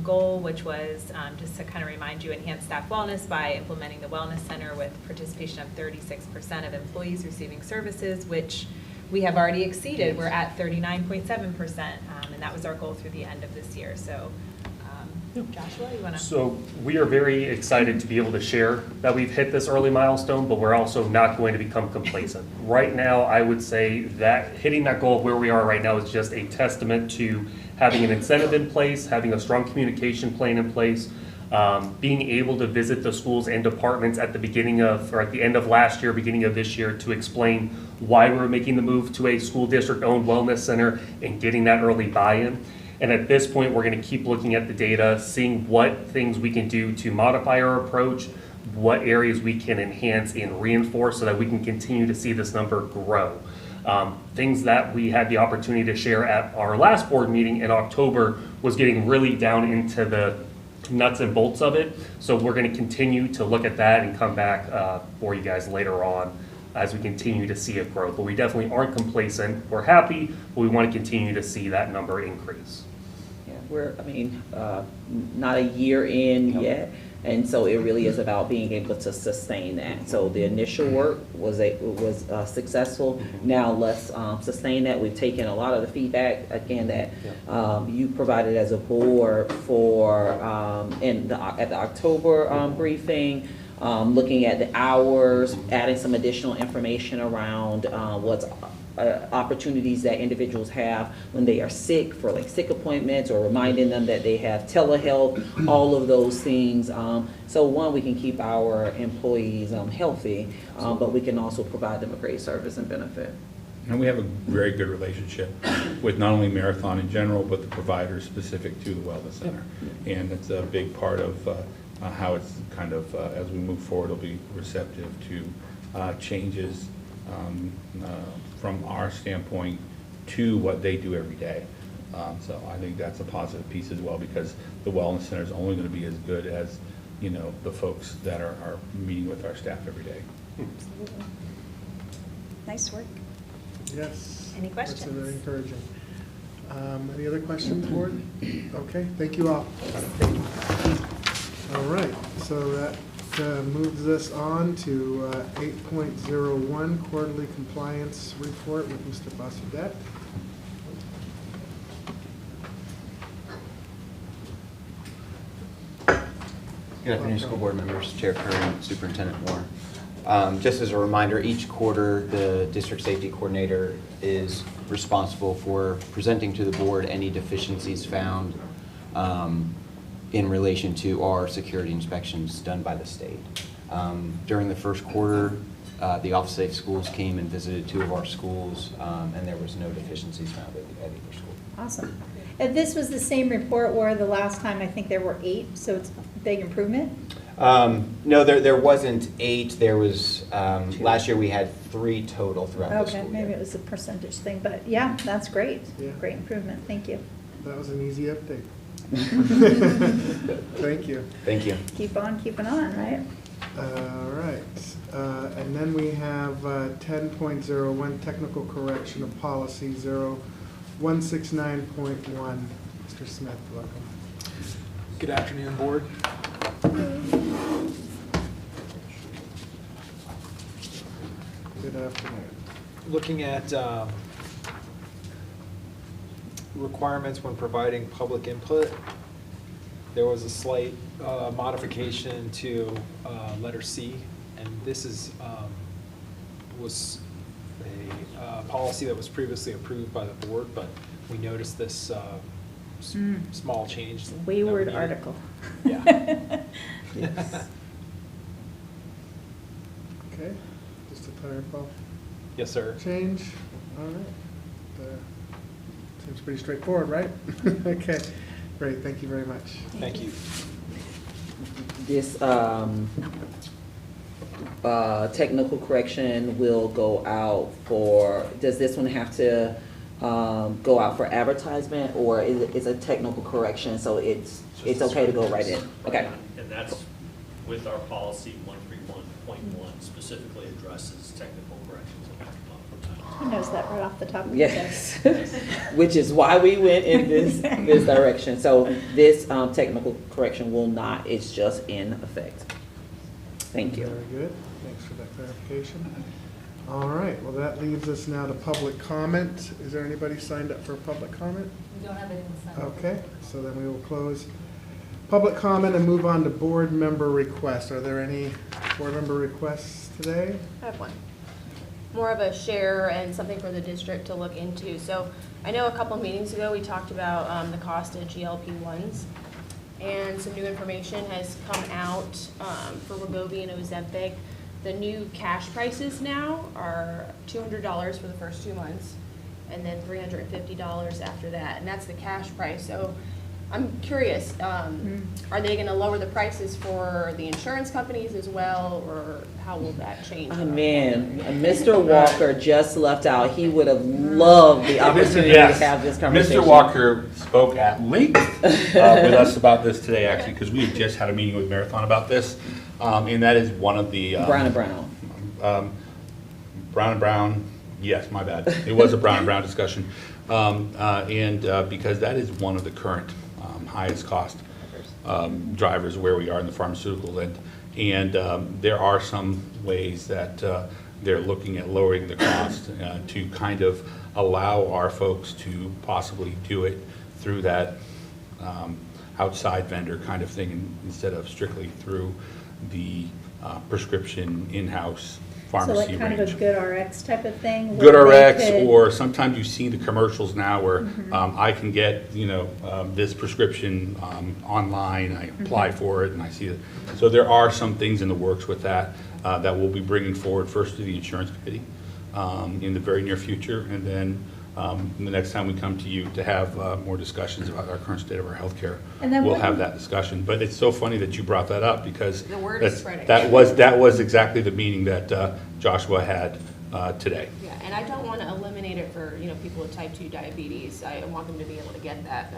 goal, which was just to kind of remind you, enhance staff wellness by implementing the Wellness Center with participation of 36% of employees receiving services, which we have already exceeded. We're at 39.7%, and that was our goal through the end of this year. So, Joshua, you want to? So we are very excited to be able to share that we've hit this early milestone, but we're also not going to become complacent. Right now, I would say that hitting that goal of where we are right now is just a testament to having an incentive in place, having a strong communication plan in place, being able to visit the schools and departments at the beginning of, or at the end of last year, beginning of this year, to explain why we were making the move to a school district-owned wellness center and getting that early buy-in. And at this point, we're going to keep looking at the data, seeing what things we can do to modify our approach, what areas we can enhance and reinforce so that we can continue to see this number grow. Things that we had the opportunity to share at our last board meeting in October was getting really down into the nuts and bolts of it. So we're going to continue to look at that and come back for you guys later on as we continue to see it grow. But we definitely aren't complacent. We're happy, but we want to continue to see that number increase. Yeah, we're, not a year in yet, and so it really is about being able to sustain that. So the initial work was successful. Now let's sustain that. We've taken a lot of the feedback, again, that you provided as a board for at the October briefing. Looking at the hours, adding some additional information around what's opportunities that individuals have when they are sick, for like sick appointments, or reminding them that they have telehealth, all of those things. So one, we can keep our employees healthy, but we can also provide them a great service and benefit. And we have a very good relationship with not only Marathon in general, but the providers specific to the Wellness Center. And it's a big part of how it's kind of, as we move forward, it'll be receptive to changes from our standpoint to what they do every day. So I think that's a positive piece as well, because the Wellness Center is only going to be as good as, the folks that are meeting with our staff every day. Absolutely. Nice work. Yes. Any questions? That's very encouraging. Any other questions, board? Okay, thank you all. All right, so that moves us on to 8.01, Quarterly Compliance Report with Mr. Basudet. Good afternoon, school board members, Chair Furry, Superintendent Moore. Just as a reminder, each quarter, the district safety coordinator is responsible for presenting to the board any deficiencies found in relation to our security inspections done by the state. During the first quarter, the Office of Safe Schools came and visited 2 of our schools, and there was no deficiencies found at either school. Awesome. And this was the same report where the last time I think there were 8, so it's a big improvement? No, there wasn't 8. There was, last year we had 3 total throughout the school year. Okay, maybe it was a percentage thing, but yeah, that's great. Yeah. Great improvement, thank you. That was an easy update. Thank you. Thank you. Keep on keeping on, right? All right, and then we have 10.01, Technical Correction of Policy 0169.1. Mr. Smith, welcome. Good afternoon, board. Good afternoon. Looking at requirements when providing public input, there was a slight modification to letter C, and this was a policy that was previously approved by the board, but we noticed this small change. that we Wayward needed. article. Yeah. Yes. Okay, just to clarify. Yes, sir. Change, all right. Seems pretty straightforward, right? Okay, great, thank you very much. Thank you. This technical correction will go out for, does this one have to go out for advertisement, or is it a technical correction, so it's okay to go right in? Okay. And that's with our policy 131.1 specifically addresses technical corrections. Who knows that right off the top of your head? Yes, which is why we went in this direction. So this technical correction will not, it's just in effect. Thank you. Very good, thanks for that clarification. All right, well, that leaves us now to public comment. Is there anybody signed up for public comment? We don't have anyone signed up. Okay, so then we will close public comment and move on to board member requests. Are there any board member requests today? I have one. More of a share and something for the district to look into. So I know a couple meetings ago, we talked about the cost of GLP-1s, and some new information has come out for Wegovy and Ozempic. The new cash prices now are $200 for the first 2 months, and then $350 after that, and that's the cash price. So I'm curious, are they going to lower the prices for the insurance companies as well, or how will that change? Oh, man, Mr. Walker just left out. He would have loved the opportunity to have this conversation. Mr. Walker spoke at length with us about this today, actually, because we had just had a meeting with Marathon about this, and that is one of the Brown and Brown. Brown and Brown. Yes, my bad. It was a Brown and Brown discussion, and because that is one of the current highest cost drivers where we are in the pharmaceutical end. And there are some ways that they're looking at lowering the cost to kind of allow our folks to possibly do it through that outside vendor kind of thing, instead of strictly through the prescription in-house pharmacy range. So like kind of a Good RX type of thing? Good where RX, they could- or sometimes you see the commercials now where I can get, this prescription online, I apply for it, and I see it. So there are some things in the works with that that we'll be bringing forward first to the insurance committee in the very near future, and then the next time we come to you to have more discussions about our current state of our healthcare, And then we'll what- have that discussion. But it's so funny that you brought that up, because The word is spreading. that was exactly the meeting that Joshua had today. Yeah, and I don't want to eliminate it for, people with type 2 diabetes. I want them to be able to get that,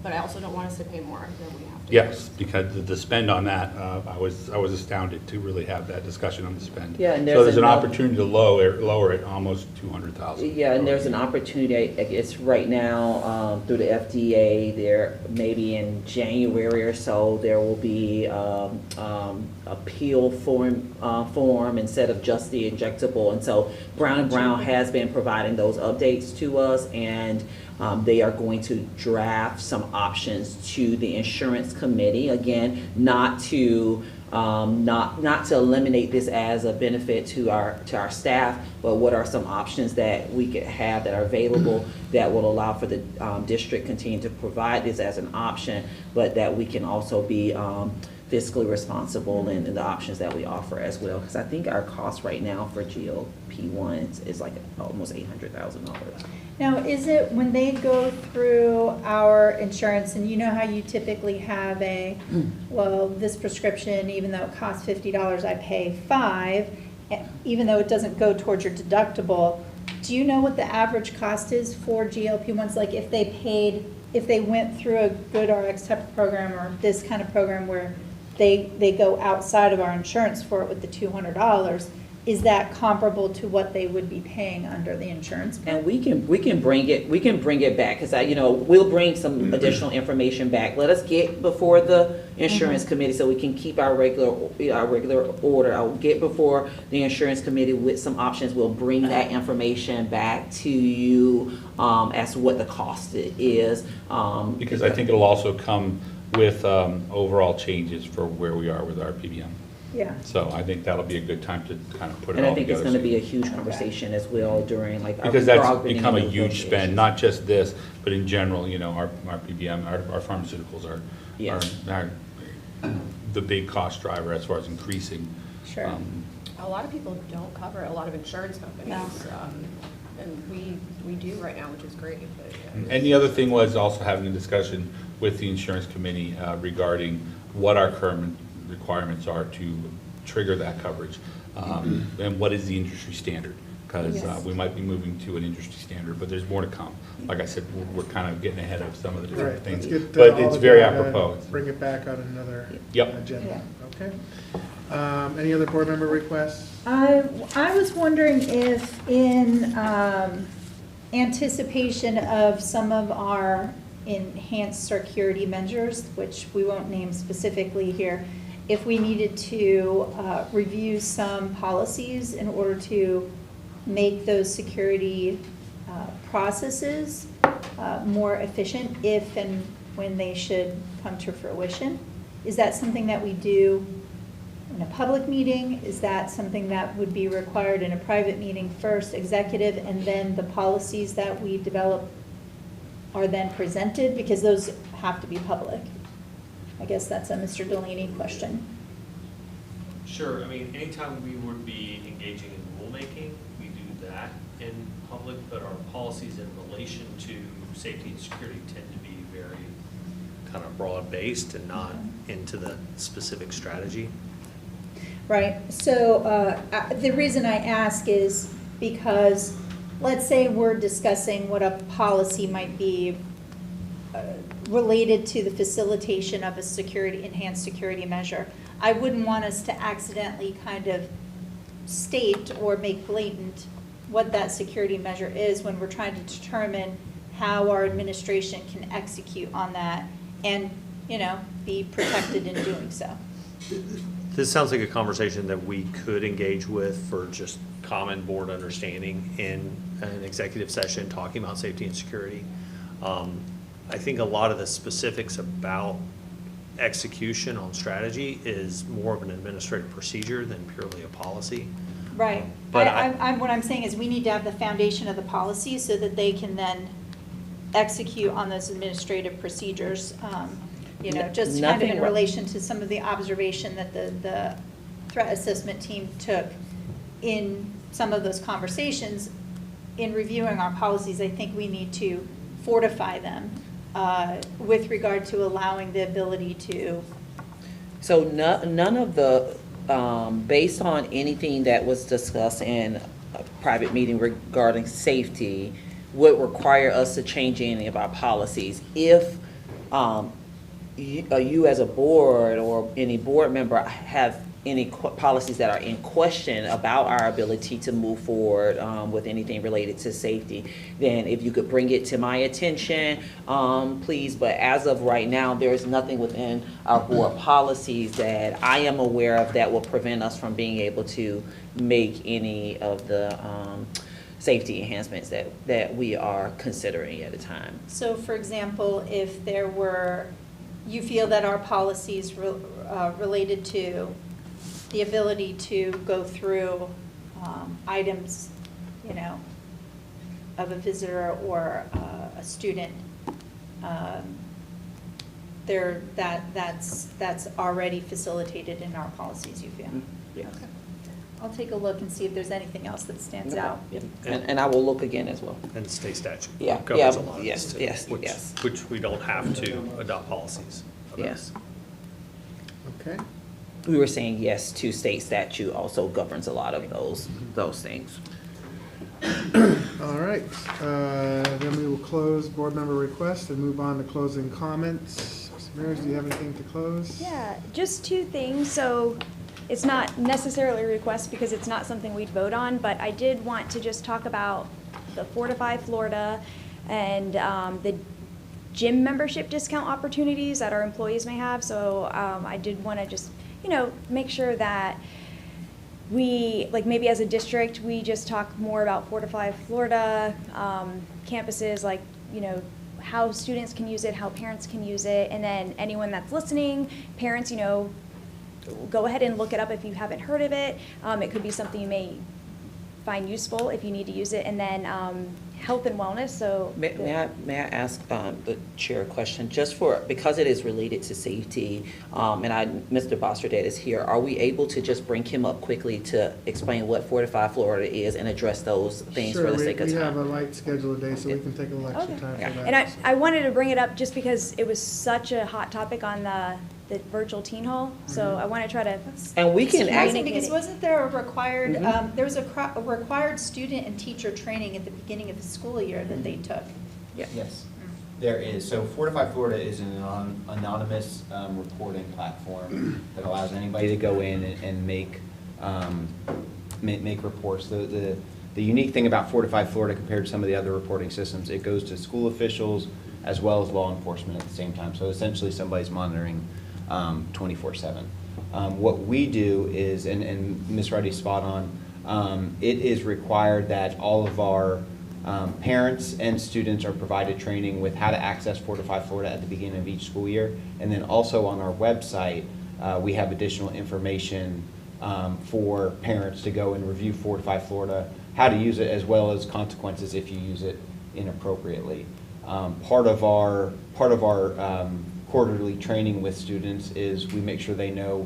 but I also don't want us to pay more than we have to. Yes, because the spend on that, I was astounded to really have that discussion on the spend. Yeah, and So there's there's an another- opportunity to lower it almost 200,000. Yeah, and there's an opportunity, I guess, right now, through the FDA, there, maybe in January or so, there will be appeal form instead of just the injectable. And so Brown and Brown has been providing those updates to us, and they are going to draft some options to the insurance committee. Again, not to eliminate this as a benefit to our staff, but what are some options that we could have that are available that will allow for the district continue to provide this as an option, but that we can also be fiscally responsible in the options that we offer as well. Because I think our cost right now for GLP-1 is like almost $800,000. Now, is it when they go through our insurance, and you know how you typically have this prescription, even though it costs $50, I pay $5, even though it doesn't go towards your deductible. Do you know what the average cost is for GLP-1s? Like if they went through a Good RX type of program, or this kind of program where they go outside of our insurance for it with the $200, is that comparable to what they would be paying under the insurance plan? And we can bring it back, because we'll bring some additional information back. Let us get before the insurance committee so we can keep our regular order. I'll get before the insurance committee with some options. We'll bring that information back to you as to what the cost is. Because I think it'll also come with overall changes for where we are with our PBM. Yeah. So I think that'll be a good time to kind of put it And all I think together. it's gonna be a huge conversation as well during like. Because that's bargaining become a and huge spend, not just this, but in general, our PBM, our pharmaceuticals are the big cost driver as far as increasing. Sure. A lot of people don't cover it, a lot of insurance companies, and we do right now, which is great, but. Yeah. And the other thing was also having a discussion with the insurance committee regarding what our current requirements are to trigger that coverage, and what is the industry standard, because we might be moving to an industry standard, but there's more to come. Like I said, we're kind of getting ahead of some of the different Right, things, let's get but all it's of very that, apropos. Bring it back on another Yep. agenda. Okay. Any other board member requests? I was wondering if in anticipation of some of our enhanced security measures, which we won't name specifically here, if we needed to review some policies in order to make those security processes more efficient if and when they should come to fruition. Is that something that we do in a public meeting? Is that something that would be required in a private meeting first, executive, and then the policies that we develop are then presented? Because those have to be public. I guess that's a Mr. Delaney question. Sure, I mean, anytime we would be engaging in rulemaking, we do that in public, but our policies in relation to safety and security tend to be very kind of broad-based and not into the specific strategy. Right, so the reason I ask is because, let's say we're discussing what a policy might be related to the facilitation of a enhanced security measure. I wouldn't want us to accidentally kind of state or make blatant what that security measure is when we're trying to determine how our administration can execute on that and, be protected in doing so. This sounds like a conversation that we could engage with for just common board understanding in an executive session talking about safety and security. I think a lot of the specifics about execution on strategy is more of an administrative procedure than purely a policy. Right. But what I'm saying is we need to have the foundation of the policy so that they can then execute on those administrative procedures. Just kind of in relation to some of the observation that the threat assessment team took in some of those conversations. In reviewing our policies, I think we need to fortify them with regard to allowing the ability to. So none of the, based on anything that was discussed in a private meeting regarding safety, would require us to change any of our policies. If you as a board or any board member have any policies that are in question about our ability to move forward with anything related to safety, then if you could bring it to my attention, please. But as of right now, there is nothing within our board policies that I am aware of that will prevent us from being able to make any of the safety enhancements that we are considering at a time. So for example, if there were, you feel that our policies related to the ability to go through items, of a visitor or a student, that's already facilitated in our policies, you feel? Yeah. Okay. I'll take a look and see if there's anything else that stands out. Yep. And I will look again as well. And state statute Yeah, covers a lot of yes, this too, yes, which, yes. which we don't have to adopt policies. Yes. Okay. We were saying yes to state statute also governs a lot of those things. All right, then we will close board member requests and move on to closing comments. Ms. Ramirez, do you have anything to close? Yeah, just two things. So it's not necessarily a request because it's not something we'd vote on, but I did want to just talk about the Fortify Florida and the gym membership discount opportunities that our employees may have. So I did want to just, make sure that we, like maybe as a district, we just talk more about Fortify Florida campuses, like, how students can use it, how parents can use it, and then anyone that's listening, parents, go ahead and look it up if you haven't heard of it. It could be something you may find useful if you need to use it. And then health and wellness, so. May I ask the chair a question? Just because it is related to safety, Mr. Bosterdad is here, are we able to just bring him up quickly to explain what Fortify Florida is and address those things for the sake of time? Sure, we have a light schedule today, so we can take a little extra time for that. And I wanted to bring it up just because it was such a hot topic on the virtual teen hall, so I want to try to. And we can Surprising, because wasn't there a required, there was a required student and teacher training at the beginning of the school year that they took? Yes, there is. So Fortify Florida is an anonymous reporting platform that allows anybody to go in and make reports. The unique thing about Fortify Florida compared to some of the other reporting systems, it goes to school officials as well as law enforcement at the same time. So essentially somebody's monitoring 24/7. What we do is, and Ms. Ruddy's spot on, it is required that all of our parents and students are provided training with how to access Fortify Florida at the beginning of each school year. And then also on our website, we have additional information for parents to go and review Fortify Florida, how to use it, as well as consequences if you use it inappropriately. Part of our quarterly training with students is we make sure they know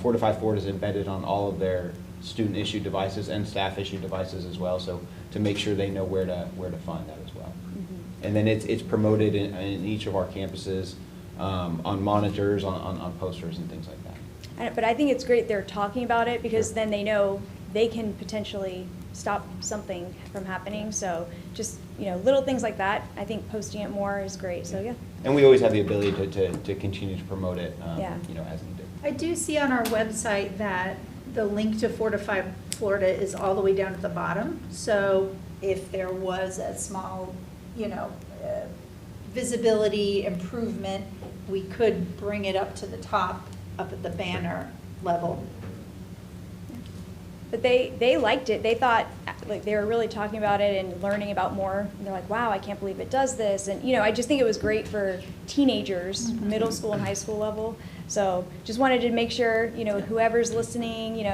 Fortify Florida is embedded on all of their student-issued devices and staff-issued devices as well, so to make sure they know where to find that as well. And then it's promoted in each of our campuses on monitors, on posters and things like that. But I think it's great they're talking about it because then they know they can potentially stop something from happening. So just, little things like that. I think posting it more is great. So yeah. And we always have the ability to continue to promote it, as needed. I do see on our website that the link to Fortify Florida is all the way down at the bottom. So if there was a small, visibility improvement, we could bring it up to the top, up at the banner level. But they liked it. They thought, like, they were really talking about it and learning about more. And they're like, wow, I can't believe it does this. And, I just think it was great for teenagers, middle school and high school level. So just wanted to make sure, whoever's listening,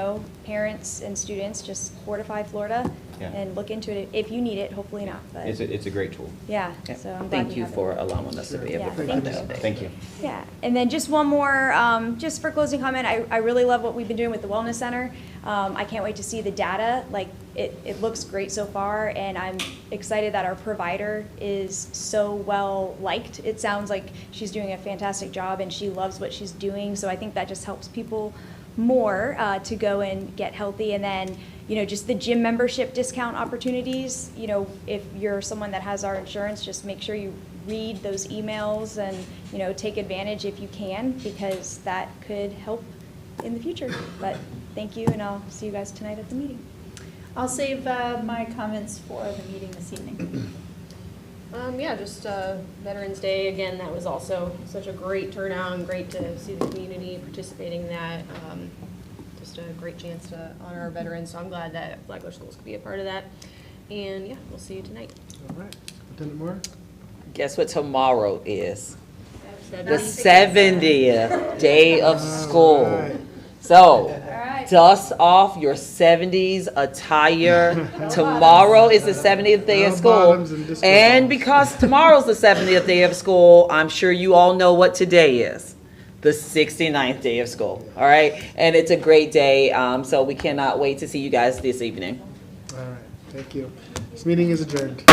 parents and students, just Fortify Florida and look into it if you need it. Hopefully not. But It's a great tool. yeah. So I'm glad Thank you have for it. allowing us to be able to Yeah, provide thank that. Thank you. Yeah, and then just one more, just for closing comment, I really love what we've been doing with the Wellness Center. I can't wait to see the data. Like, it looks great so far, and I'm excited that our provider is so well liked. It sounds like she's doing a fantastic job, and she loves what she's doing, so I think that just helps people more to go and get healthy. And then, just the gym membership discount opportunities, if you're someone that has our insurance, just make sure you read those emails and, take advantage if you can, because that could help in the future. But thank you, and I'll see you guys tonight at the meeting. I'll save my comments for the meeting this evening. Just Veterans Day, again, that was also such a great turnout and great to see the community participating in that. Just a great chance to honor our veterans, so I'm glad that Flagler Schools could be a part of that. And we'll see you tonight. All right. Lieutenant Moore? Guess what tomorrow is? The 70th day of school. Right. So, dust off your 70s attire. Tomorrow is the 70th day of No school. bottoms and disco And balls. because tomorrow's the 70th day of school, I'm sure you all know what today is. The 69th day of school. All right? And it's a great day. So we cannot wait to see you guys this evening. All right. Thank you. This meeting is adjourned.